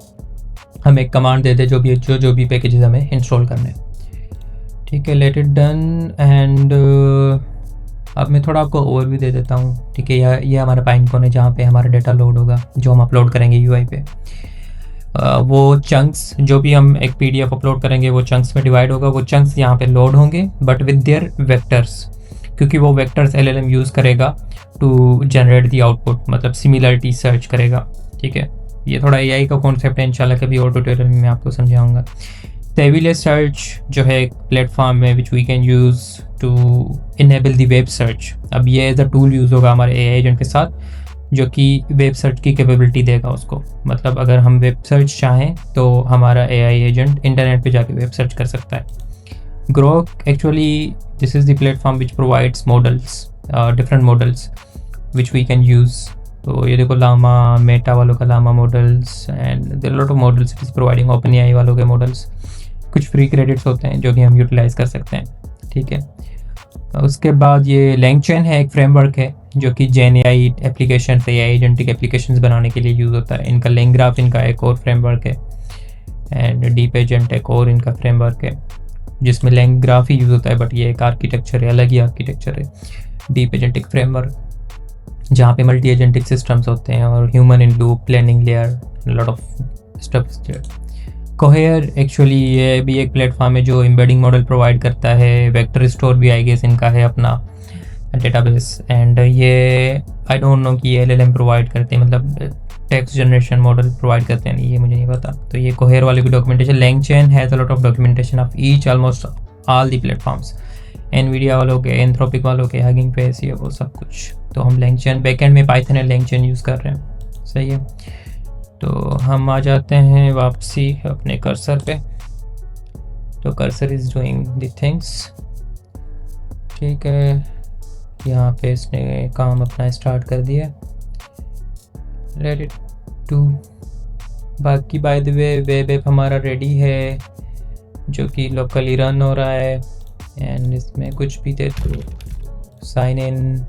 हमें एक कमांड दे दे जो भी पैकेजेस हमें इंस्टॉल करने। ठीक है, लेट इट डन। एंड अब मैं थोड़ा आपको ओवरव्यू दे देता हूँ। ठीक है, ये हमारा पाइनकॉन है जहाँ पे हमारा डेटा लोड होगा, जो हम अपलोड करेंगे UI पे। वो चंक्स जो भी हम एक PDF अपलोड करेंगे वो चंक्स में डिवाइड होगा, वो चंक्स यहाँ पे लोड होंगे बट विद देयर वेक्टर्स, क्योंकि वो वेक्टर्स LLM यूज़ करेगा टू जनरेट दी आउटपुट, मतलब सिमिलरिटी सर्च करेगा। ठीक है, ये थोड़ा AI का कॉन्सेप्ट है, इंशाल्लाह कभी और ट्यूटोरियल में मैं आपको समझाऊंगा। टेबल सर्च जो है एक प्लेटफॉर्म है which we can use to enable the web search. अब ये एज अ टूल यूज़ होगा हमारे AI एजेंट के साथ, जो कि वेब सर्च की कैपेबिलिटी देगा उसको। मतलब अगर हम वेब सर्च चाहें तो हमारा AI एजेंट इंटरनेट पे जाके वेब सर्च कर सकता है। Groq actually this is the platform which provides models, different models which we can use. तो ये देखो लामा, मेटा वालों का Llama models and there lot of models it is providing, OpenAI वालों के मॉडल्स। कुछ फ्री क्रेडिट्स होते हैं जो कि हम यूटिलाइज़ कर सकते हैं। ठीक है, उसके बाद ये LangChain है, एक फ्रेमवर्क है जो कि GenAI application, AI agentic applications बनाने के लिए यूज़ होता है। इनका LangGraph इनका एक और फ्रेमवर्क है एंड डीप एजेंट एक और इनका फ्रेमवर्क है, जिसमें LangGraph ही यूज़ होता है, बट ये एक आर्किटेक्चर है, अलग ही आर्किटेक्चर है डीप एजेंटिक फ्रेमवर्क, जहाँ पे मल्टी एजेंटिक सिस्टम्स होते हैं और human in loop, planning layer, lot of stuff. Cohere actually ये भी एक प्लेटफॉर्म है जो एम्बेडिंग मॉडल प्रोवाइड करता है। वेक्टर स्टोर भी आई गेस इनका है अपना डेटाबेस, एंड ये आई डोंट नो कि ये LLM प्रोवाइड करते हैं, मतलब टेक्स्ट जनरेशन मॉडल प्रोवाइड करते हैं, नहीं ये मुझे नहीं पता। तो ये कोहेयर वाले की documentation. LangChain has a lot of documentation of each almost all the platforms, Nvidia वालों के, एंथ्रोपिक वालों के, हगिंग फेस, ये वो सब कुछ। तो हम LangChain बैकएंड में पाइथन एंड LangChain यूज़ कर रहे हैं। सही है, तो हम आ जाते हैं वापसी अपने कर्सर पे। तो cursor is doing the things ठीक है, यहाँ पे इसने काम अपना स्टार्ट कर दिया। Let it to. बाकी by the way web app हमारा रेडी है जो कि लोकली रन हो रहा है। एंड इसमें कुछ भी दे तो sign in,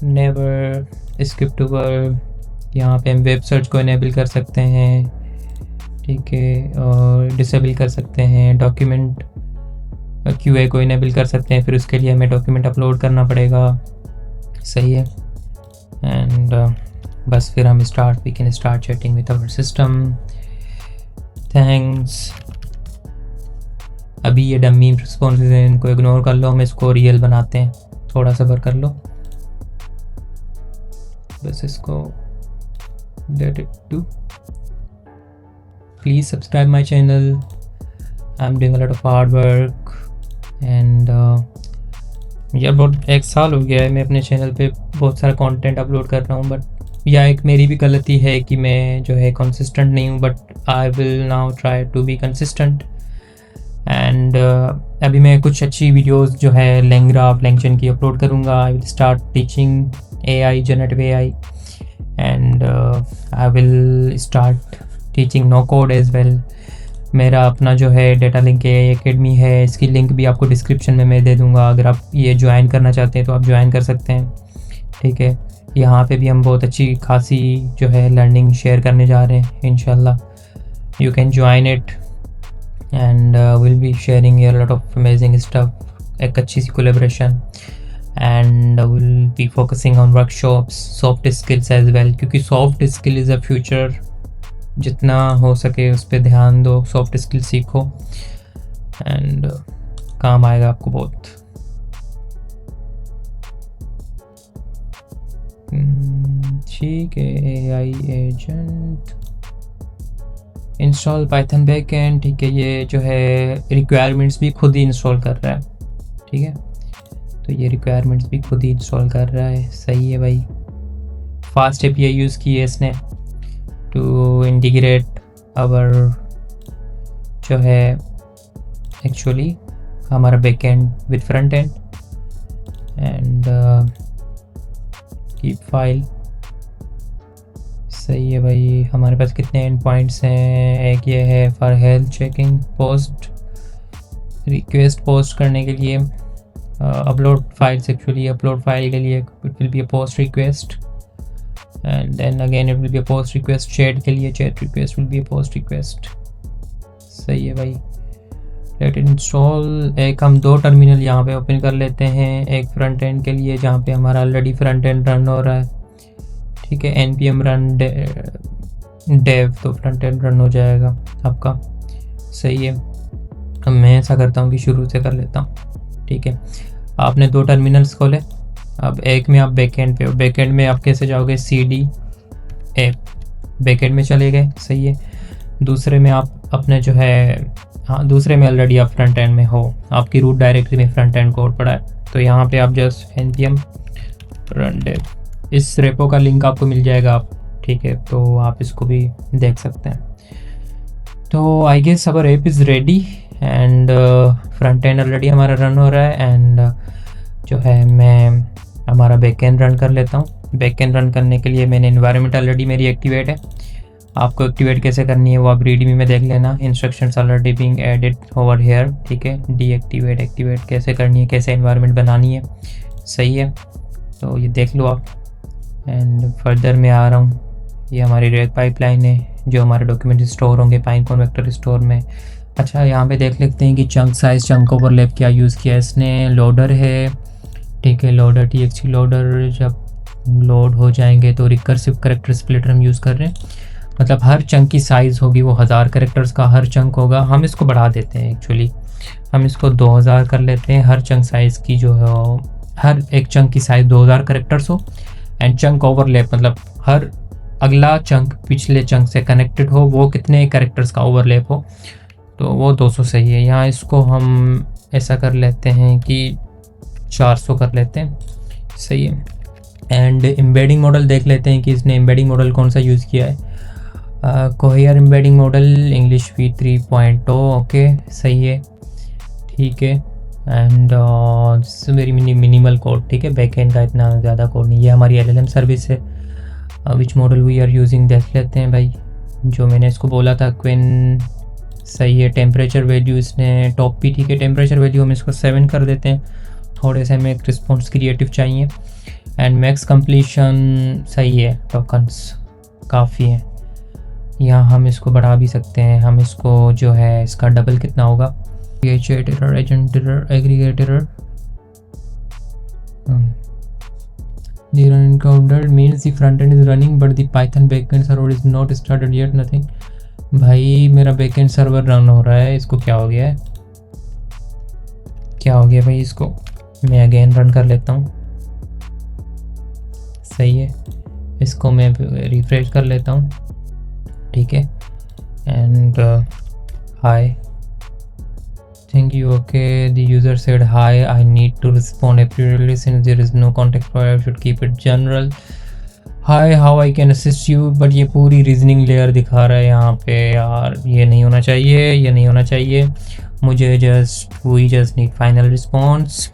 never, skip to verb, यहाँ पे हम वेब सर्च को इनेबल कर सकते हैं, ठीक है, और डिसेबल कर सकते हैं। डॉक्यूमेंट QA को इनेबल कर सकते हैं, फिर उसके लिए हमें डॉक्यूमेंट अपलोड करना पड़ेगा। सही है। एंड बस फिर हम we can start chatting with our system. Thanks. अभी ये डमी रिस्पॉन्सेज हैं, इनको इग्नोर कर लो, हम इसको रियल बनाते हैं। थोड़ा सब्र कर लो, बस इसको let it do. Please subscribe my channel, I am doing a lot of hard work. And यार बहुत 1 साल हो गया है मैं अपने चैनल पे बहुत सारा कंटेंट अपलोड कर रहा हूँ, बट यह एक मेरी भी गलती है कि मैं जो है कंसिस्टेंट नहीं हूँ, but I will now try to be consistent. And अभी मैं कुछ अच्छी वीडियोस जो है लैंग्राफ लैंगचन की अपलोड करूँगा। I will start teaching AI, generative AI, and I will start teaching no code as well. मेरा अपना जो है डेटा लिंक AI एकेडमी है, इसकी लिंक भी आपको डिस्क्रिप्शन में मैं दे दूँगा। अगर आप ये ज्वाइन करना चाहते हैं तो आप ज्वाइन कर सकते हैं, ठीक है। यहाँ पे भी हम बहुत अच्छी खासी जो है लर्निंग शेयर करने जा रहे हैं इंशाल्लाह। You can join it and will be sharing a lot of amazing stuff, एक अच्छी सी collaboration. And will be focusing on workshops, soft skills as well, क्योंकि soft skill is a future. जितना हो सके उस पर ध्यान दो, सॉफ्ट स्किल सीखो एंड काम आएगा आपको बहुत। ठीक है, AI agent install Python backend, ठीक है। ये जो है रिक्वायरमेंट्स भी खुद ही इंस्टॉल कर रहा है, ठीक है। तो ये रिक्वायरमेंट्स भी खुद ही इंस्टॉल कर रहा है, सही है भाई। फास्ट API यूज़ की है इसने टू इंटीग्रेट आवर जो है एक्चुअली हमारा backend with front end. And keep file, सही है भाई। हमारे पास कितने एंड पॉइंट्स हैं? एक ये है for health checking, post request post करने के लिए, upload files, actually upload file के लिए it will be a post request, and then again it will be a post request. Chat के लिए chat request will be a post request, सही है भाई। Let install. एक हम 2 टर्मिनल यहाँ पे ओपन कर लेते हैं, एक फ्रंट एंड के लिए जहाँ पे हमारा ऑलरेडी फ्रंट एंड रन हो रहा है, ठीक है। npm रन dev, तो फ्रंट एंड रन हो जाएगा आपका, सही है। अब मैं ऐसा करता हूँ कि शुरू से कर लेता हूँ, ठीक है। आपने 2 टर्मिनल्स खोले, अब एक में आप बैकएंड पे हो। बैकएंड में आप कैसे जाओगे? CD ऐप, बैकएंड में चले गए, सही है। दूसरे में आप अपने जो है, हाँ दूसरे में ऑलरेडी आप फ्रंट एंड में हो, आपकी रूट डायरेक्टरी में फ्रंट एंड कोड पड़ा है। तो यहाँ पे आप जस्ट npm run dev, इस रेपो का लिंक आपको मिल जाएगा, आप ठीक है, तो आप इसको भी देख सकते हैं। तो I guess our app is ready and front end already हमारा रन हो रहा है। एंड जो है मैं हमारा बैकएंड रन कर लेता हूँ। बैकएंड रन करने के लिए मैंने इन्वायरमेंट ऑलरेडी मेरी एक्टिवेट है। आपको एक्टिवेट कैसे करनी है वो आप रीडमी में देख लेना। Instructions already being added over here, ठीक है। डीएक्टिवेट एक्टिवेट कैसे करनी है, कैसे इन्वायरमेंट बनानी है, सही है। तो ये देख लो आप। एंड फर्दर मैं आ रहा हूँ, ये हमारी रेक पाइपलाइन है जो हमारे डॉक्यूमेंट स्टोर होंगे पाइथन वेक्टर स्टोर में। अच्छा, यहाँ पे देख लेते हैं कि चंक साइज, चंक ओवरलैप क्या यूज़ किया इसने। लोडर है, ठीक है, लोडर TXT लोडर। जब लोड हो जाएंगे तो रिकर्सिव कैरेक्टर स्प्लिटर हम यूज़ कर रहे हैं, मतलब हर चंक की साइज़ होगी वो 1000 कैरेक्टर्स का हर चंक होगा। हम इसको बढ़ा देते हैं, एक्चुअली हम इसको 2000 कर लेते हैं। हर चंक साइज़ की जो है, हर एक चंक की साइज़ 2000 कैरेक्टर्स हो। एंड चंक ओवरलैप मतलब हर अगला चंक पिछले चंक से कनेक्टेड हो, वो कितने कैरेक्टर्स का ओवरलैप हो, तो वो 200 सही है। यहाँ इसको हम ऐसा कर लेते हैं कि 400 कर लेते हैं, सही है। एंड एम्बेडिंग मॉडल देख लेते हैं कि इसने एम्बेडिंग मॉडल कौन सा यूज़ किया है। Cohere embedding model English V3.0, okay, सही है, ठीक है। एंड वेरी मिनिमल कोड, ठीक है, बैकएंड का इतना ज़्यादा कोड नहीं। ये हमारी LLM सर्विस है। Which model we are using देख लेते हैं भाई। जो मैंने इसको बोला था क्विन सही है। टेम्परेचर वैल्यू इसने टॉप भी ठीक है। टेम्परेचर वैल्यू हम इसको 7 कर देते हैं, थोड़े से हमें एक रिस्पॉन्स क्रिएटिव चाहिए। एंड मैक्स कंप्लीशन सही है, टोकन्स काफ़ी है। यहाँ हम इसको बढ़ा भी सकते हैं। हम इसको जो है इसका डबल कितना होगा, error agent error aggregate error the error encountered means the front end is running but the python backend server is not started yet nothing। भाई मेरा बैकएंड सर्वर रन हो रहा है, इसको क्या हो गया है, क्या हो गया भाई इसको। मैं अगेन रन कर लेता हूँ, सही है। इसको मैं रिफ्रेश कर लेता हूँ, ठीक है। And hi thank you, okay, the user said hi, I need to respond appropriately since there is no context provided, I should keep it general। hi, how I can assist you। But ये पूरी reasoning layer दिखा रहा है यहाँ पे यार, ये नहीं होना चाहिए, ये नहीं होना चाहिए। मुझे we just need final response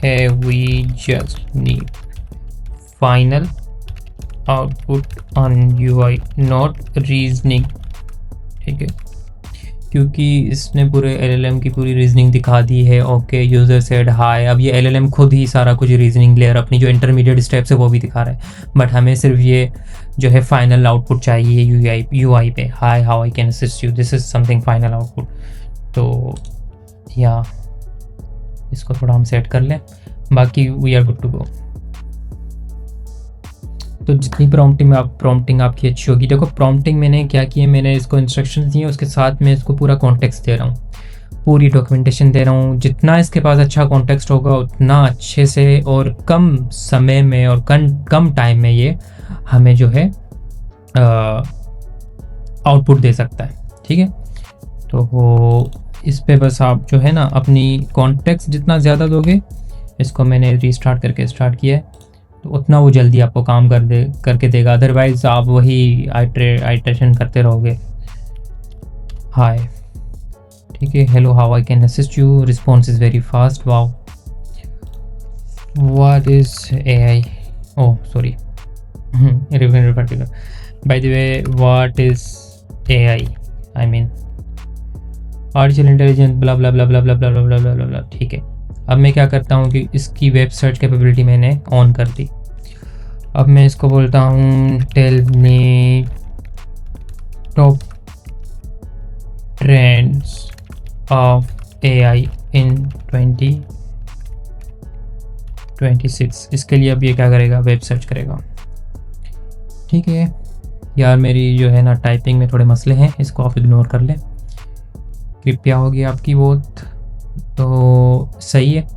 है, we just need final output on UI not reasoning, ठीक है। क्योंकि इसने पूरे LLM की पूरी रीजनिंग दिखा दी है। ओके, यूज़र सेड हाय। अब ये LLM खुद ही सारा कुछ रीजनिंग लेयर अपनी जो इंटरमीडिएट स्टेप्स है वो भी दिखा रहा है, बट हमें सिर्फ ये जो है फाइनल आउटपुट चाहिए UI पे। Hi, how I can assist you, this is something final output. तो या इसको थोड़ा हम सेट कर लें, बाकी we are good to go. तो जितनी प्रॉम्प्टिंग आपकी अच्छी होगी। देखो प्रॉम्प्टिंग मैंने क्या किया, मैंने इसको इंस्ट्रक्शंस दिए, उसके साथ में इसको पूरा कॉन्टेक्स्ट दे रहा हूँ, पूरी डॉक्यूमेंटेशन दे रहा हूँ। जितना इसके पास अच्छा कॉन्टेक्स्ट होगा उतना अच्छे से और कम समय में और कम टाइम में ये हमें जो है आउटपुट दे सकता है, ठीक है। तो वो इस पे बस आप जो है ना अपनी कॉन्टेक्स्ट जितना ज़्यादा दोगे, इसको मैंने रीस्टार्ट करके स्टार्ट किया है, तो उतना वो जल्दी आपको काम करके देगा। अदरवाइज आप वही आइट्रेशन करते रहोगे। हाय, ठीक है, hello, how I can assist you, response is very fast, wow. What is AI, oh sorry, by the way what is AI, I mean artificial intelligence blah blah blah blah blah blah blah blah blah blah, ठीक है। अब मैं क्या करता हूँ कि इसकी web search capability मैंने ऑन कर दी। अब मैं इसको बोलता हूँ tell me top trends of AI in 2026। इसके लिए अब ये क्या करेगा, वेब सर्च करेगा, ठीक है। यार मेरी जो है ना टाइपिंग में थोड़े मसले हैं, इसको आप इग्नोर कर लें, कृपया होगी आपकी बहुत। तो सही है,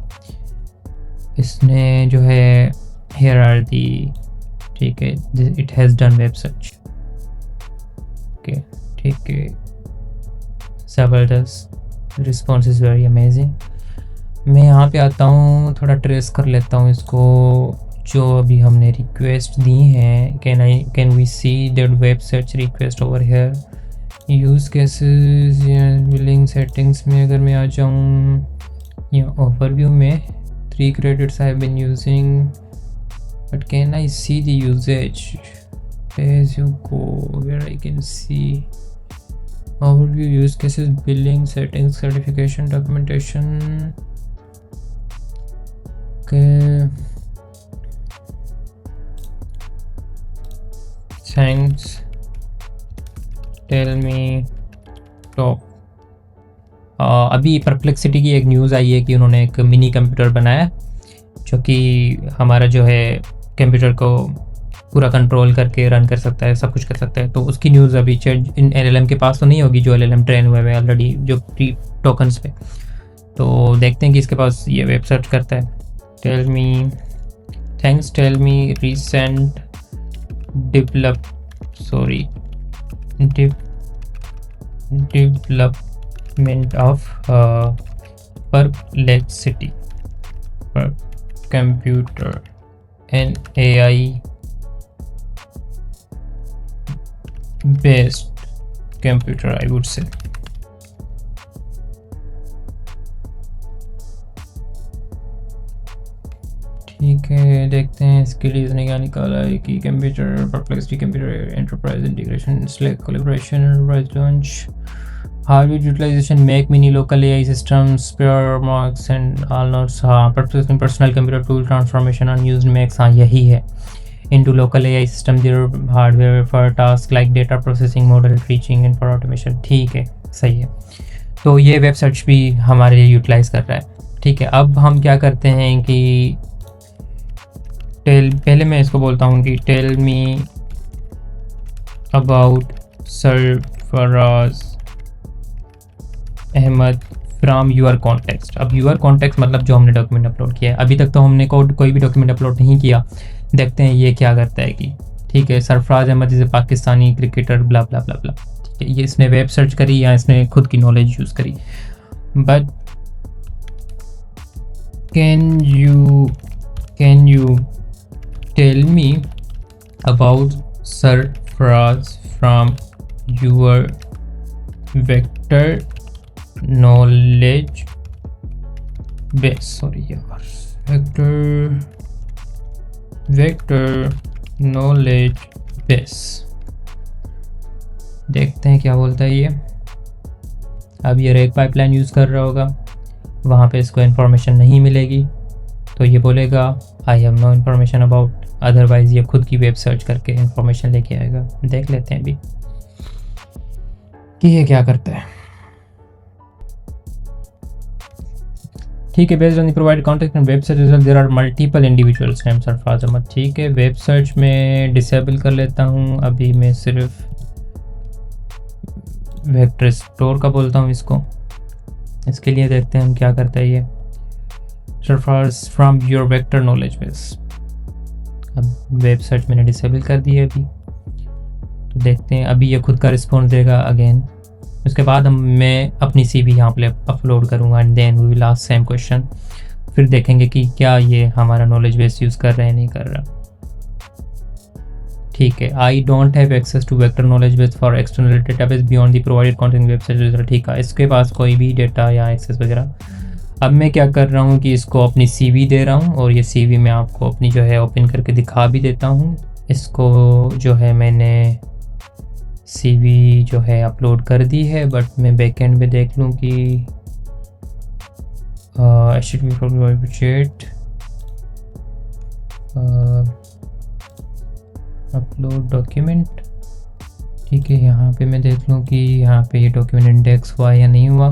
इसने जो है here are the, ठीक है, it has done web search, okay, ठीक है, ज़बरदस्त, रिस्पॉन्स इज़ वेरी अमेजिंग। मैं यहाँ पे आता हूँ, थोड़ा ट्रेस कर लेता हूँ इसको, जो अभी हमने रिक्वेस्ट दी हैं। Can we see that web search request over here, use cases या बिलिंग सेटिंग्स में अगर मैं आ जाऊँ या ओवरव्यू में 3 credits I have been using, but can I see the usage as you go where I can see overview, use cases, billing, settings, certification, documentation, okay, thanks, tell me top। अभी perplexity की एक news आई है कि उन्होंने एक mini computer बनाया जो कि हमारा जो है कंप्यूटर को पूरा कंट्रोल करके रन कर सकता है, सब कुछ कर सकता है। तो उसकी न्यूज़ अभी इन LLM के पास तो नहीं होगी, जो LLM ट्रेन हुए हैं ऑलरेडी जो प्री टोकन्स पे। तो देखते हैं कि इसके पास ये वेब सर्च करता है। Tell me thanks, tell me recent development of Perplexity पर computer and AI based computer, I would say। ठीक है, देखते हैं इसके लिए इसने क्या निकाला है कि computer Perplexity, computer enterprise integration, Slack collaboration, enterprise launch, hardware utilization, Mac mini local AI systems, spare marks and all notes. हाँ, personal computer tool transformation unused Macs, हाँ यही है। into local AI system their hardware for tasks like data processing, model teaching and for automation। ठीक है, सही है। तो ये वेब सर्च भी हमारे लिए यूटिलाइज़ कर रहा है। ठीक है, अब हम क्या करते हैं कि पहले मैं इसको बोलता हूँ कि tell me about Sarfaraz Ahmed from your context. अब यूर कॉन्टेक्स्ट मतलब जो हमने डॉक्यूमेंट अपलोड किया है। अभी तक तो हमने कोई भी डॉक्यूमेंट अपलोड नहीं किया। देखते हैं ये क्या करता है कि ठीक है, सरफराज अहमद जैसे पाकिस्तानी क्रिकेटर ब्ला ब्ला ब्ला ब्ला। ठीक है, ये इसने वेब सर्च करी या इसने खुद की नॉलेज यूज़ करी। But can you tell me about Sarfaraz from your vector knowledge base, sorry यार, वेक्टर नॉलेज बेस। देखते हैं क्या बोलता है ये। अब ये रेक पाइपलाइन यूज़ कर रहा होगा, वहाँ पे इसको इन्फॉर्मेशन नहीं मिलेगी तो ये बोलेगा I have no information about, otherwise ये खुद की वेब सर्च करके इन्फॉर्मेशन लेके आएगा। देख लेते हैं अभी कि ये क्या करता है। ठीक है, based on the provided contact and web search result there are multiple individuals name Sarfaraz Ahmed. ठीक है, वेब सर्च में डिसेबल कर लेता हूँ। अभी मैं सिर्फ वेक्टर स्टोर का बोलता हूँ इसको। इसके लिए देखते हैं हम क्या करता है ये। Sarfaraz from your vector knowledge base. अब वेब सर्च मैंने डिसेबल कर दी है अभी, तो देखते हैं अभी ये खुद का रिस्पॉन्स देगा अगेन। उसके बाद मैं अपनी CV यहाँ पे अपलोड करूँगा and then we will ask same question. फिर देखेंगे कि क्या ये हमारा नॉलेज बेस यूज़ कर रहा है नहीं कर रहा। ठीक है, I don't have access to vector knowledge base for external database beyond the provided content website. ठीक है, इसके पास कोई भी डेटा या एक्सेस वगैरह। अब मैं क्या कर रहा हूँ कि इसको अपनी CV दे रहा हूँ और ये CV मैं आपको अपनी जो है ओपन करके दिखा भी देता हूँ। इसको जो है मैंने CV जो है अपलोड कर दी है, बट मैं बैकएंड में देख लूँ कि चैट अपलोड डॉक्यूमेंट। ठीक है, यहाँ पे मैं देख लूँ कि यहाँ पे ये डॉक्यूमेंट इंडेक्स हुआ या नहीं हुआ।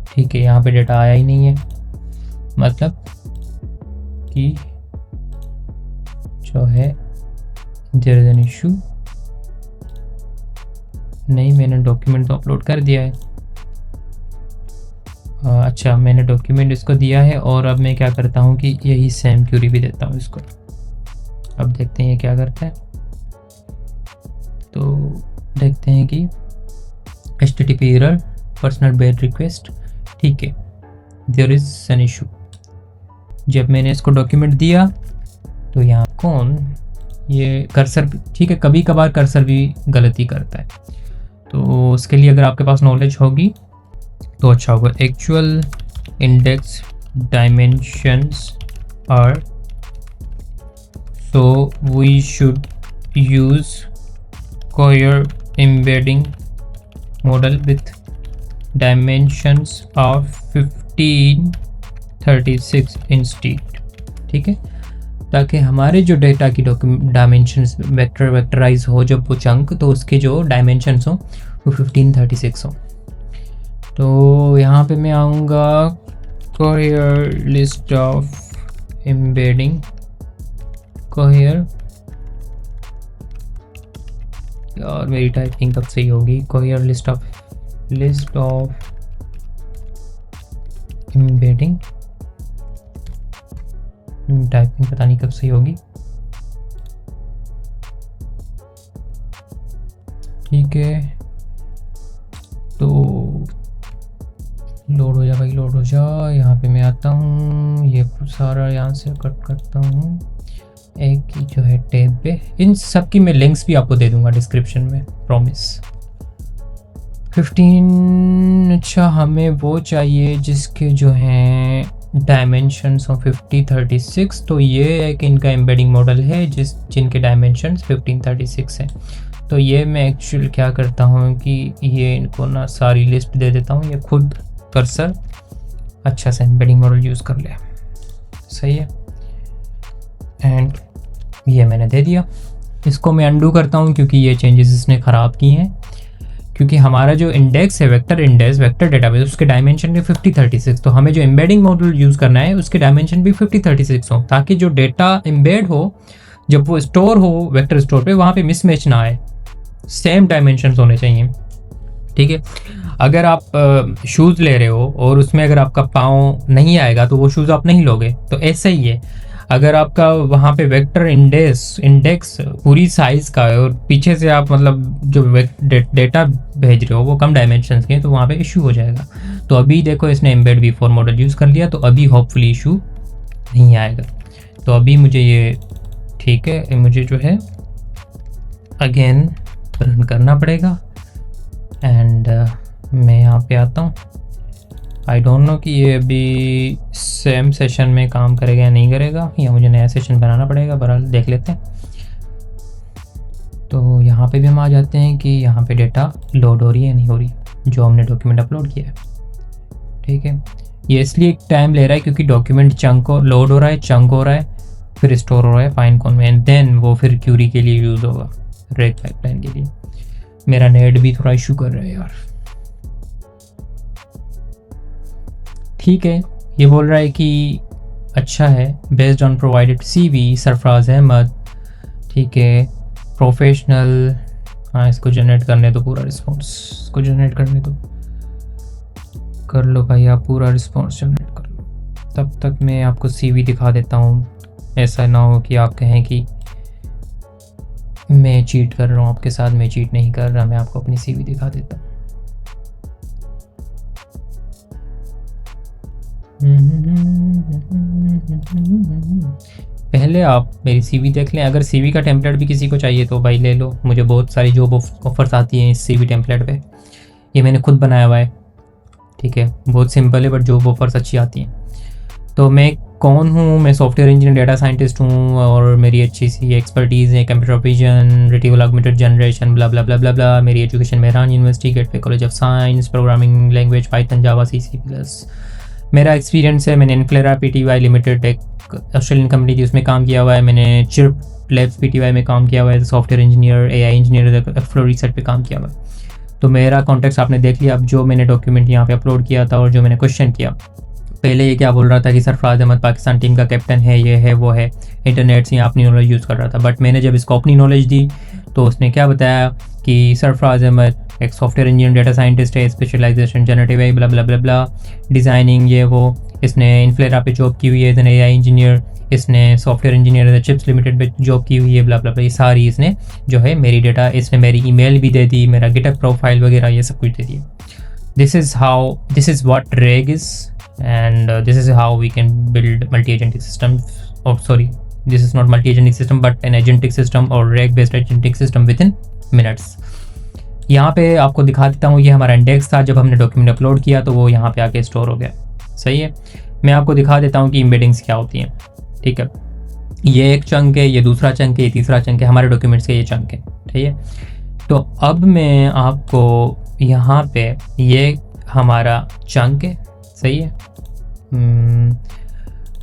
ठीक है, यहाँ पे डेटा आया ही नहीं है, मतलब कि जो है देयर इज एन इशू। नहीं, मैंने डॉक्यूमेंट तो अपलोड कर दिया है। अच्छा, मैंने डॉक्यूमेंट इसको दिया है और अब मैं क्या करता हूँ कि यही सेम क्यूरी भी देता हूँ इसको। अब देखते हैं ये क्या करता है। तो देखते हैं कि HTTP error, personal bed request. ठीक है, देयर इज एन इशू। जब मैंने इसको डॉक्यूमेंट दिया तो यहाँ कौन ये कर्सर, ठीक है, कभी कभार कर्सर भी गलती करता है, तो उसके लिए अगर आपके पास नॉलेज होगी तो अच्छा होगा। Actual index dimensions are, so we should use Cohere embedding model with dimensions of 1536 instead. ठीक है, ताकि हमारे जो डेटा की डायमेंशंस वेक्टराइज हो जब वो चंक, तो उसके जो डायमेंशंस हो वो 1536 हो। तो यहाँ पे मैं आऊँगा कोयर लिस्ट ऑफ एम्बेडिंग, कोयर, और मेरी टाइपिंग कब सही होगी, कोयर लिस्ट ऑफ एम्बेडिंग, टाइपिंग पता नहीं कब सही होगी। ठीक है, तो लोड हो जा भाई, लोड हो जा। यहाँ पे मैं आता हूँ, ये सारा यहाँ से कट करता हूँ एक की जो है टैब पे। इन सब की मैं लिंक्स भी आपको दे दूंगा डिस्क्रिप्शन में, प्रॉमिस। 15। अच्छा, हमें वो चाहिए जिसके जो हैं डायमेंशंस ऑफ 5036। तो ये एक इनका एम्बेडिंग मॉडल है जिनके डायमेंशंस 1536 हैं। तो ये मैं एक्चुअल क्या करता हूँ कि ये इनको ना सारी लिस्ट दे देता हूँ, ये खुद कर्सर अच्छा सा एम्बेडिंग मॉडल यूज़ कर ले। सही है, एंड ये मैंने दे दिया। इसको मैं अंडू करता हूँ क्योंकि ये चेंजेस इसने ख़राब किए हैं। क्योंकि हमारा जो इंडेक्स है वेक्टर इंडेक्स, वेक्टर डेटाबेस, उसके डायमेंशन भी 5036, तो हमें जो एम्बेडिंग मॉडल यूज़ करना है उसके डायमेंशन भी 5036 हो, ताकि जो डेटा एम्बेड हो जब वो स्टोर हो वेक्टर स्टोर पे, वहाँ पे मिसमैच ना आए, सेम डायमेंशन होने चाहिए। ठीक है, अगर आप शूज़ ले रहे हो और उसमें अगर आपका पाँव नहीं आएगा तो वो शूज़ आप नहीं लोगे। तो ऐसा ही है, अगर आपका वहाँ पे वेक्टर इंडेक्स पूरी साइज़ का है और पीछे से आप मतलब जो डेटा भेज रहे हो वो कम डायमेंशंस के हैं, तो वहाँ पे इशू हो जाएगा। तो अभी देखो इसने एम्बेड V4 मॉडल यूज़ कर लिया, तो अभी होपफुली इशू नहीं आएगा। तो अभी मुझे ये ठीक है, मुझे जो है अगेन रन करना पड़ेगा। एंड मैं यहाँ पे आता हूँ। आई डोंट नो कि ये अभी सेम सेशन में काम करेगा या नहीं करेगा, या मुझे नया सेशन बनाना पड़ेगा। बहरहाल देख लेते हैं। तो यहाँ पे भी हम आ जाते हैं कि यहाँ पे डेटा लोड हो रही है नहीं हो रही, जो हमने डॉक्यूमेंट अपलोड किया है। ठीक है, ये इसलिए टाइम ले रहा है क्योंकि डॉक्यूमेंट चंक को लोड हो रहा है, चंक हो रहा है, फिर स्टोर हो रहा है फाइनकॉन में, एंड देन वो फिर क्यूरी के लिए यूज़ होगा, रेक पाइपलाइन के लिए। मेरा नेट भी थोड़ा इशू कर रहा है यार। ठीक है, ये बोल रहा है कि अच्छा है, based on provided CV Sarfaraz Ahmed. ठीक है, प्रोफेशनल। हाँ, इसको जनरेट करने दो, पूरा रिस्पॉन्स इसको जनरेट करने दो। कर लो भाई, आप पूरा रिस्पॉन्स जनरेट कर लो। तब तक मैं आपको CV दिखा देता हूँ, ऐसा ना हो कि आप कहें कि मैं चीट कर रहा हूँ आपके साथ। मैं चीट नहीं कर रहा, मैं आपको अपनी CV दिखा देता हूँ। पहले आप मेरी CV देख लें। अगर CV का टेम्पलेट भी किसी को चाहिए तो भाई ले लो, मुझे बहुत सारी जॉब ऑफर्स आती हैं इस CV टेम्पलेट पे। ये मैंने खुद बनाया हुआ है। ठीक है, बहुत सिंपल है बट जॉब ऑफर्स अच्छी आती हैं। तो मैं कौन हूँ? मैं सॉफ्टवेयर इंजीनियर डेटा साइंटिस्ट हूँ और मेरी अच्छी सी एक्सपर्टीज़ है computer vision, retrieval augmented generation, blah blah blah blah blah. मेरी education Mehran university, gateway college of science, programming language Python, Java, C++। मेरा एक्सपीरियंस है, मैंने इन्फ्लेरा PTY लिमिटेड एक ऑस्ट्रेलियन कंपनी थी उसमें काम किया हुआ है। मैंने चिर्प लैब्स PTY में काम किया हुआ है, software engineer, AI engineer, flow research पे काम किया हुआ है। तो मेरा कॉन्टेक्स्ट आपने देख लिया। अब जो मैंने डॉक्यूमेंट यहाँ पे अपलोड किया था और जो मैंने क्वेश्चन किया, पहले ये क्या बोल रहा था कि सरफराज अहमद पाकिस्तान टीम का कैप्टन है, ये है वो है, इंटरनेट से अपनी नॉलेज यूज़ कर रहा था। बट मैंने जब इसको अपनी नॉलेज दी तो उसने क्या बताया कि सरफराज अहमद एक सॉफ्टवेयर इंजीनियर डेटा साइंटिस्ट है, specialization generative AI blah blah blah blah, designing ये वो। इसने इन्फ्लेरा पे जॉब की हुई है एज एन AI इंजीनियर, इसने software engineer as chips limited पे जॉब की हुई है, ब्ला ब्ला ब्ला। ये सारी इसने जो है मेरी डेटा, इसने मेरी ईमेल भी दे दी, मेरा गिटहब प्रोफाइल वगैरह ये सब कुछ दे दिया। दिस इज़ व्हाट रेग is, and this is how we can build multi-agentic system. Oh sorry, this is not multi-agentic system but an agentic system or RAG based agentic system within minutes. यहाँ पे आपको दिखा देता हूँ, ये हमारा index था। जब हमने डॉक्यूमेंट अपलोड किया तो वो यहाँ पे आके स्टोर हो गया। सही है, मैं आपको दिखा देता हूँ कि एम्बेडिंग्स क्या होती हैं। ठीक है, ये एक चंक है, ये दूसरा चंक है, ये तीसरा चंक है, हमारे डॉक्यूमेंट्स के ये चंक है। ठीक है, तो अब मैं आपको यहाँ पे, ये हमारा चंक है, सही है,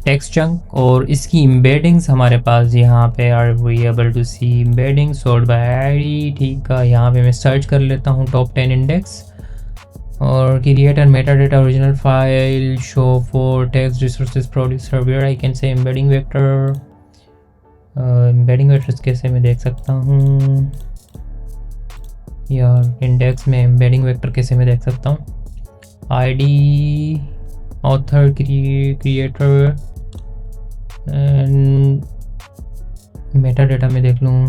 टेक्स्ट चंक, और इसकी एम्बेडिंग्स हमारे पास यहाँ पे are we able to see embedding sort by ID। ठीक है, यहाँ पे मैं सर्च कर लेता हूँ टॉप 10 इंडेक्स और create and meta data original file show for text resources producer where I can say embedding vector. Embedding vectors कैसे मैं देख सकता हूँ यार, इंडेक्स में एम्बेडिंग वेक्टर कैसे मैं देख सकता हूँ? ID, author, creator and meta data में देख लूँ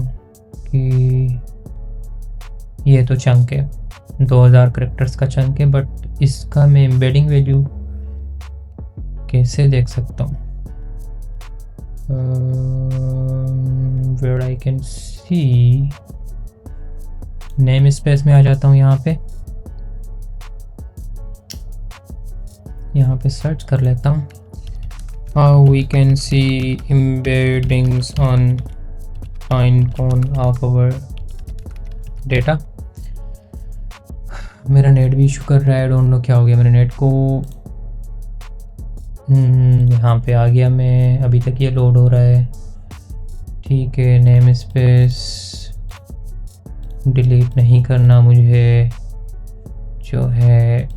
कि ये तो चंक है, 2000 कैरेक्टर्स का चंक है, बट इसका मैं एम्बेडिंग वैल्यू कैसे देख सकता हूँ? Where I can see, namespace में आ जाता हूँ यहाँ पे, यहाँ पे सर्च कर लेता हूँ, how we can see embeddings on Pinecone of our data. मेरा नेट भी इशू कर रहा है, डोंट नो क्या हो गया मेरे नेट को। यहाँ पे आ गया मैं, अभी तक ये लोड हो रहा है। ठीक है, नेम स्पेस डिलीट नहीं करना मुझे, जो है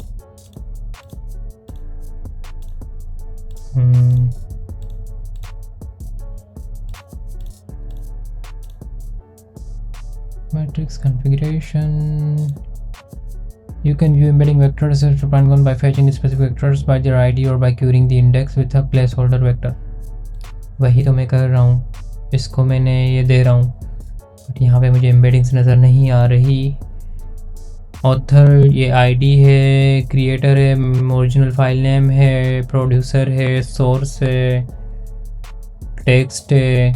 matrix configuration. You can view embedding vectors as Pangon by fetching specific vectors by their ID or by querying the index with a placeholder vector। वही तो मैं कर रहा हूँ, इसको मैंने ये दे रहा हूँ, बट यहाँ पे मुझे एम्बेडिंग्स नज़र नहीं आ रही। ऑथर ये आईडी है, क्रिएटर है, ओरिजिनल फाइल नेम है, प्रोड्यूसर है, सोर्स है, टेक्स्ट है,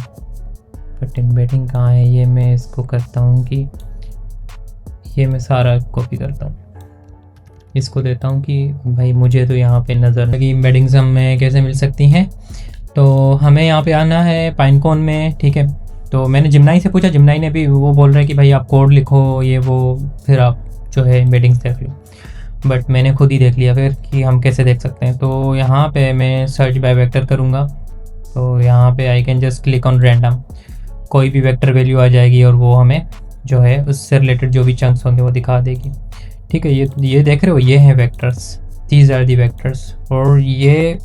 बट एम्बेडिंग कहाँ है? ये मैं इसको करता हूँ कि ये मैं सारा कॉपी करता हूँ, इसको देता हूँ कि भाई मुझे तो यहाँ पे नज़र लगी एम्बेडिंग्स हमें कैसे मिल सकती हैं। तो हमें यहाँ पे आना है पाइनकोन में, ठीक है। तो मैंने जिमनाई से पूछा, जिमनाई ने भी वो बोल रहा है कि भाई आप कोड लिखो ये वो, फिर आप जो है एम्बेडिंग्स देख लो, बट मैंने खुद ही देख लिया फिर कि हम कैसे देख सकते हैं। तो यहाँ पे मैं सर्च बाय वेक्टर करूँगा, तो यहाँ पे I can just click on random, कोई भी वेक्टर वैल्यू आ जाएगी और वो हमें जो है उससे रिलेटेड जो भी चंक्स होंगे वो दिखा देगी, ठीक है। ये देख रहे हो, ये हैं vectors, these are the vectors, और ये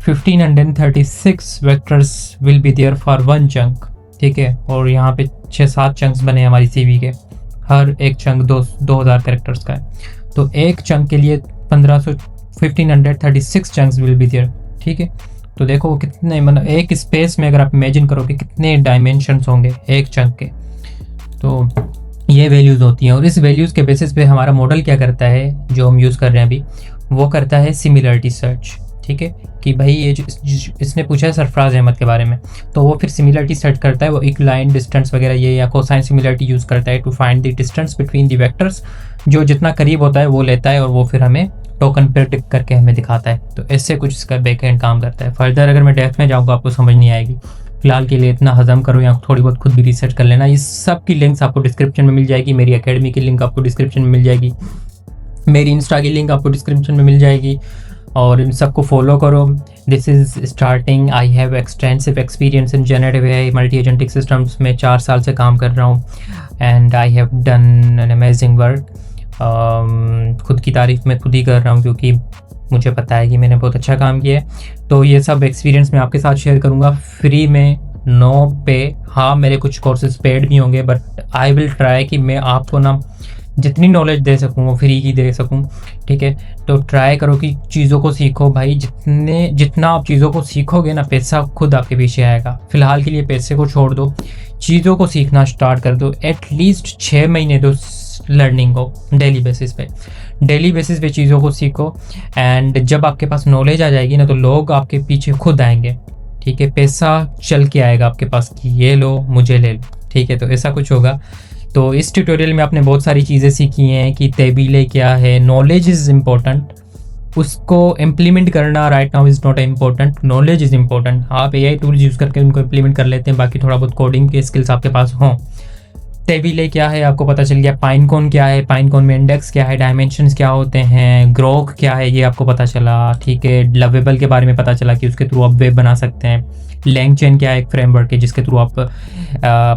1536 vectors will be there for one chunk, ठीक है। और यहाँ पे 6-7 चंक्स बने हमारी सीवी के, हर एक चंक 2000 कैरेक्टर्स का है, तो एक चंक के लिए 1536 चंक्स विल बी देयर, ठीक है। तो देखो कितने, मतलब एक स्पेस में अगर आप इमेजिन करो कि कितने डायमेंशंस होंगे एक चंक के, तो ये वैल्यूज़ होती हैं। और इस वैल्यूज़ के बेसिस पे हमारा मॉडल क्या करता है, जो हम यूज़ कर रहे हैं अभी, वो करता है सिमिलरिटी सर्च, ठीक है। कि भाई ये जो इसने पूछा है सरफराज अहमद के बारे में, तो वो फिर सिमिलरिटी सर्च करता है, वो एक लाइन डिस्टेंस वगैरह ये या कोसाइन सिमिलरिटी यूज़ करता है to find the distance between the vectors, जो जितना करीब होता है वो लेता है और वो फिर हमें टोकन प्रेडिक्ट करके हमें दिखाता है। तो ऐसे कुछ इसका बैकएंड काम करता है। फर्दर अगर मैं डेप्थ में जाऊँगा आपको समझ नहीं आएगी, फिलहाल के लिए इतना हजम करो या थोड़ी बहुत खुद भी रिसर्च कर लेना। इस सब की लिंक्स आपको डिस्क्रिप्शन में मिल जाएगी, मेरी एकेडमी की लिंक आपको डिस्क्रिप्शन में मिल जाएगी, मेरी इंस्टा की लिंक आपको डिस्क्रिप्शन में मिल जाएगी, और इन सबको फॉलो करो। This is starting, I have extensive experience in generative AI multi agentic systems में 4 साल से काम कर रहा हूँ, and I have done an amazing work. खुद की तारीफ़ मैं खुद ही कर रहा हूँ क्योंकि मुझे पता है कि मैंने बहुत अच्छा काम किया है। तो ये सब एक्सपीरियंस मैं आपके साथ शेयर करूँगा फ्री में, नो पे। हाँ, मेरे कुछ कोर्सेज पेड भी होंगे, बट आई विल ट्राई कि मैं आपको ना जितनी नॉलेज दे सकूँ वो फ्री की दे सकूँ, ठीक है। तो ट्राई करो कि चीज़ों को सीखो भाई, जितना आप चीज़ों को सीखोगे ना, पैसा खुद आपके पीछे आएगा। फ़िलहाल के लिए पैसे को छोड़ दो, चीज़ों को सीखना स्टार्ट कर दो। एटलीस्ट 6 महीने दो लर्निंग को, डेली बेसिस पे चीज़ों को सीखो, एंड जब आपके पास नॉलेज आ जाएगी ना, तो लोग आपके पीछे खुद आएंगे, ठीक है। पैसा चल के आएगा आपके पास कि ये लो मुझे ले लो, ठीक है। तो ऐसा कुछ होगा। तो इस ट्यूटोरियल में आपने बहुत सारी चीज़ें सीखी हैं कि तबीले क्या है। नॉलेज इज़ इम्पोर्टेंट, उसको इम्प्लीमेंट करना right now is not important, knowledge is important. आप एआई टूल्स यूज़ करके उनको इम्प्लीमेंट कर लेते हैं, बाकी थोड़ा बहुत कोडिंग के स्किल्स आपके पास हों। तबीले क्या है आपको पता चल गया, पाइनकोन क्या है, पाइनकोन में इंडेक्स क्या है, डायमेंशंस क्या होते हैं, ग्रोक क्या है ये आपको पता चला, ठीक है। लवेबल के बारे में पता चला कि उसके थ्रू आप वेब बना सकते हैं। लैंगचेन क्या है, एक फ्रेमवर्क है जिसके थ्रू आप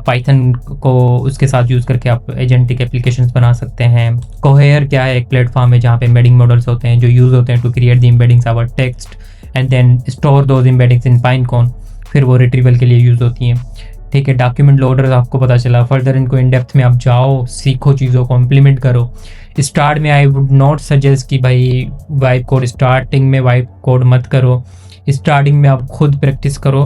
पाइथन को उसके साथ यूज़ करके आप एजेंटिक एप्लीकेशंस बना सकते हैं। कोहेयर क्या है, एक प्लेटफॉर्म है जहाँ पे एम्बेडिंग मॉडल्स होते हैं जो यूज़ होते हैं to create the embeddings our text and then store those embeddings in Pinecone, फिर वो रिट्रीवल के लिए यूज़ होती हैं, ठीक है। डॉक्यूमेंट लोडर आपको पता चला। फर्दर इनको इन डेप्थ में आप जाओ, सीखो, चीज़ों को इम्प्लीमेंट करो। स्टार्ट में आई वुड नॉट सजेस्ट कि भाई वाइब कोड, स्टार्टिंग में वाइब कोड मत करो। स्टार्टिंग में आप खुद प्रैक्टिस करो,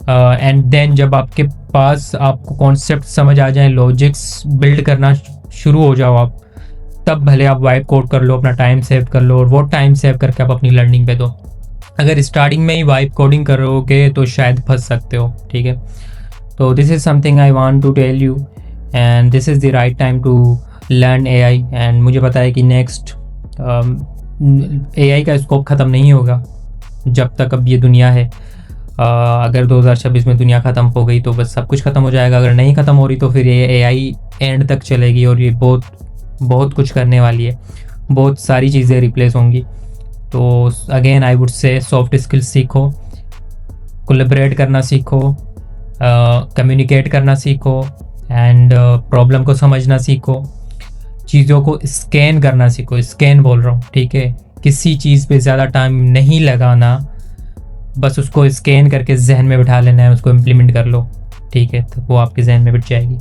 एंड देन जब आपके पास आपको कॉन्सेप्ट समझ आ जाए, लॉजिक्स बिल्ड करना शुरू हो जाओ आप, तब भले आप वाइब कोड कर लो, अपना टाइम सेव कर लो, और वो टाइम सेव करके आप अपनी लर्निंग पे दो। अगर स्टार्टिंग में ही वाइब कोडिंग करोगे तो शायद फंस सकते हो, ठीक है। तो this is something I want to tell you, and this is the right time to learn AI. And मुझे पता है कि नेक्स्ट एआई का स्कोप ख़त्म नहीं होगा जब तक अब ये दुनिया है। अगर 2026 में दुनिया ख़त्म हो गई तो बस सब कुछ ख़त्म हो जाएगा। अगर नहीं ख़त्म हो रही तो फिर ये एआई एंड तक चलेगी और ये बहुत बहुत कुछ करने वाली है, बहुत सारी चीज़ें रिप्लेस होंगी। तो again I would say soft skills सीखो, कोलैबोरेट करना सीखो, कम्युनिकेट करना सीखो एंड प्रॉब्लम को समझना सीखो, चीज़ों को स्कैन करना सीखो। स्कैन बोल रहा हूँ, ठीक है, किसी चीज़ पे ज़्यादा टाइम नहीं लगाना, बस उसको स्कैन करके जहन में बिठा लेना है, उसको इम्प्लीमेंट कर लो, ठीक है, तो वो आपके जहन में बिठ जाएगी।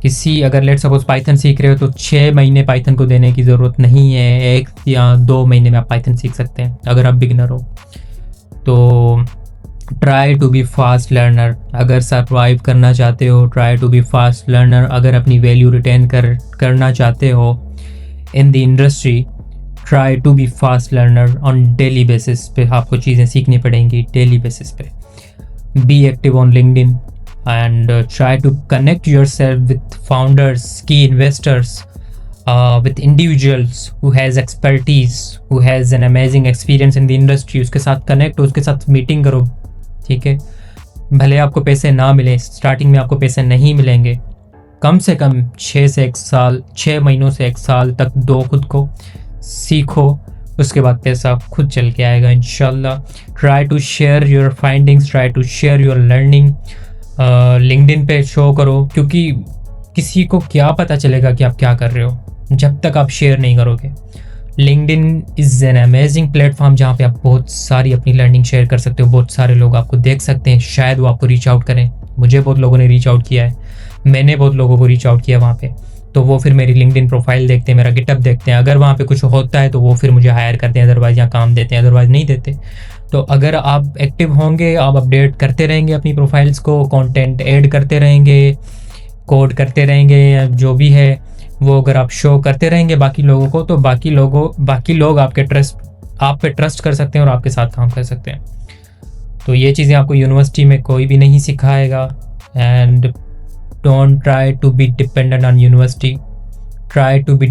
किसी अगर लेट सपोज पाइथन सीख रहे हो तो 6 महीने पाइथन को देने की ज़रूरत नहीं है, 1 या 2 महीने में आप पाइथन सीख सकते हैं अगर आप बिगनर हो। तो try to be fast learner, अगर सर्वाइव करना चाहते हो try to be fast learner. अगर अपनी वैल्यू रिटेन करना चाहते हो in the industry, try to be fast learner on daily basis पे। आपको चीज़ें सीखनी पड़ेंगी डेली बेसिस पे। Be active on LinkedIn and try to connect yourself with founders, key investors, with individuals who has expertise, who has an amazing experience in the industry। उसके साथ connect हो, उसके साथ मीटिंग करो, ठीक है। भले आपको पैसे ना मिले, स्टार्टिंग में आपको पैसे नहीं मिलेंगे, कम से कम 6 महीनों से 1 साल तक दो खुद को, सीखो, उसके बाद पैसा खुद चल के आएगा इंशाल्लाह। Try to share your findings, try to share your learning. LinkedIn पे शो करो, क्योंकि किसी को क्या पता चलेगा कि आप क्या कर रहे हो जब तक आप शेयर नहीं करोगे। LinkedIn is an amazing platform जहाँ पे आप बहुत सारी अपनी लर्निंग शेयर कर सकते हो। बहुत सारे लोग आपको देख सकते हैं, शायद वो आपको रीच आउट करें। मुझे बहुत लोगों ने रीच आउट किया है, मैंने बहुत लोगों को रीच आउट किया वहाँ पे। तो वो फिर मेरी लिंक्डइन प्रोफाइल देखते हैं, मेरा गिटअप देखते हैं। अगर वहाँ पे कुछ होता है तो वो फिर मुझे हायर करते हैं, अदरवाइज़ यहाँ काम देते हैं, अदरवाइज़ नहीं देते। तो अगर आप एक्टिव होंगे, आप अपडेट करते रहेंगे अपनी प्रोफाइल्स को, कंटेंट ऐड करते रहेंगे, कोड करते रहेंगे, जो भी है वो अगर आप शो करते रहेंगे बाकी लोगों को, तो बाकी लोग आप पे ट्रस्ट कर सकते हैं और आपके साथ काम कर सकते हैं। तो ये चीज़ें आपको यूनिवर्सिटी में कोई भी नहीं सिखाएगा। And don't try to be dependent on university, try to B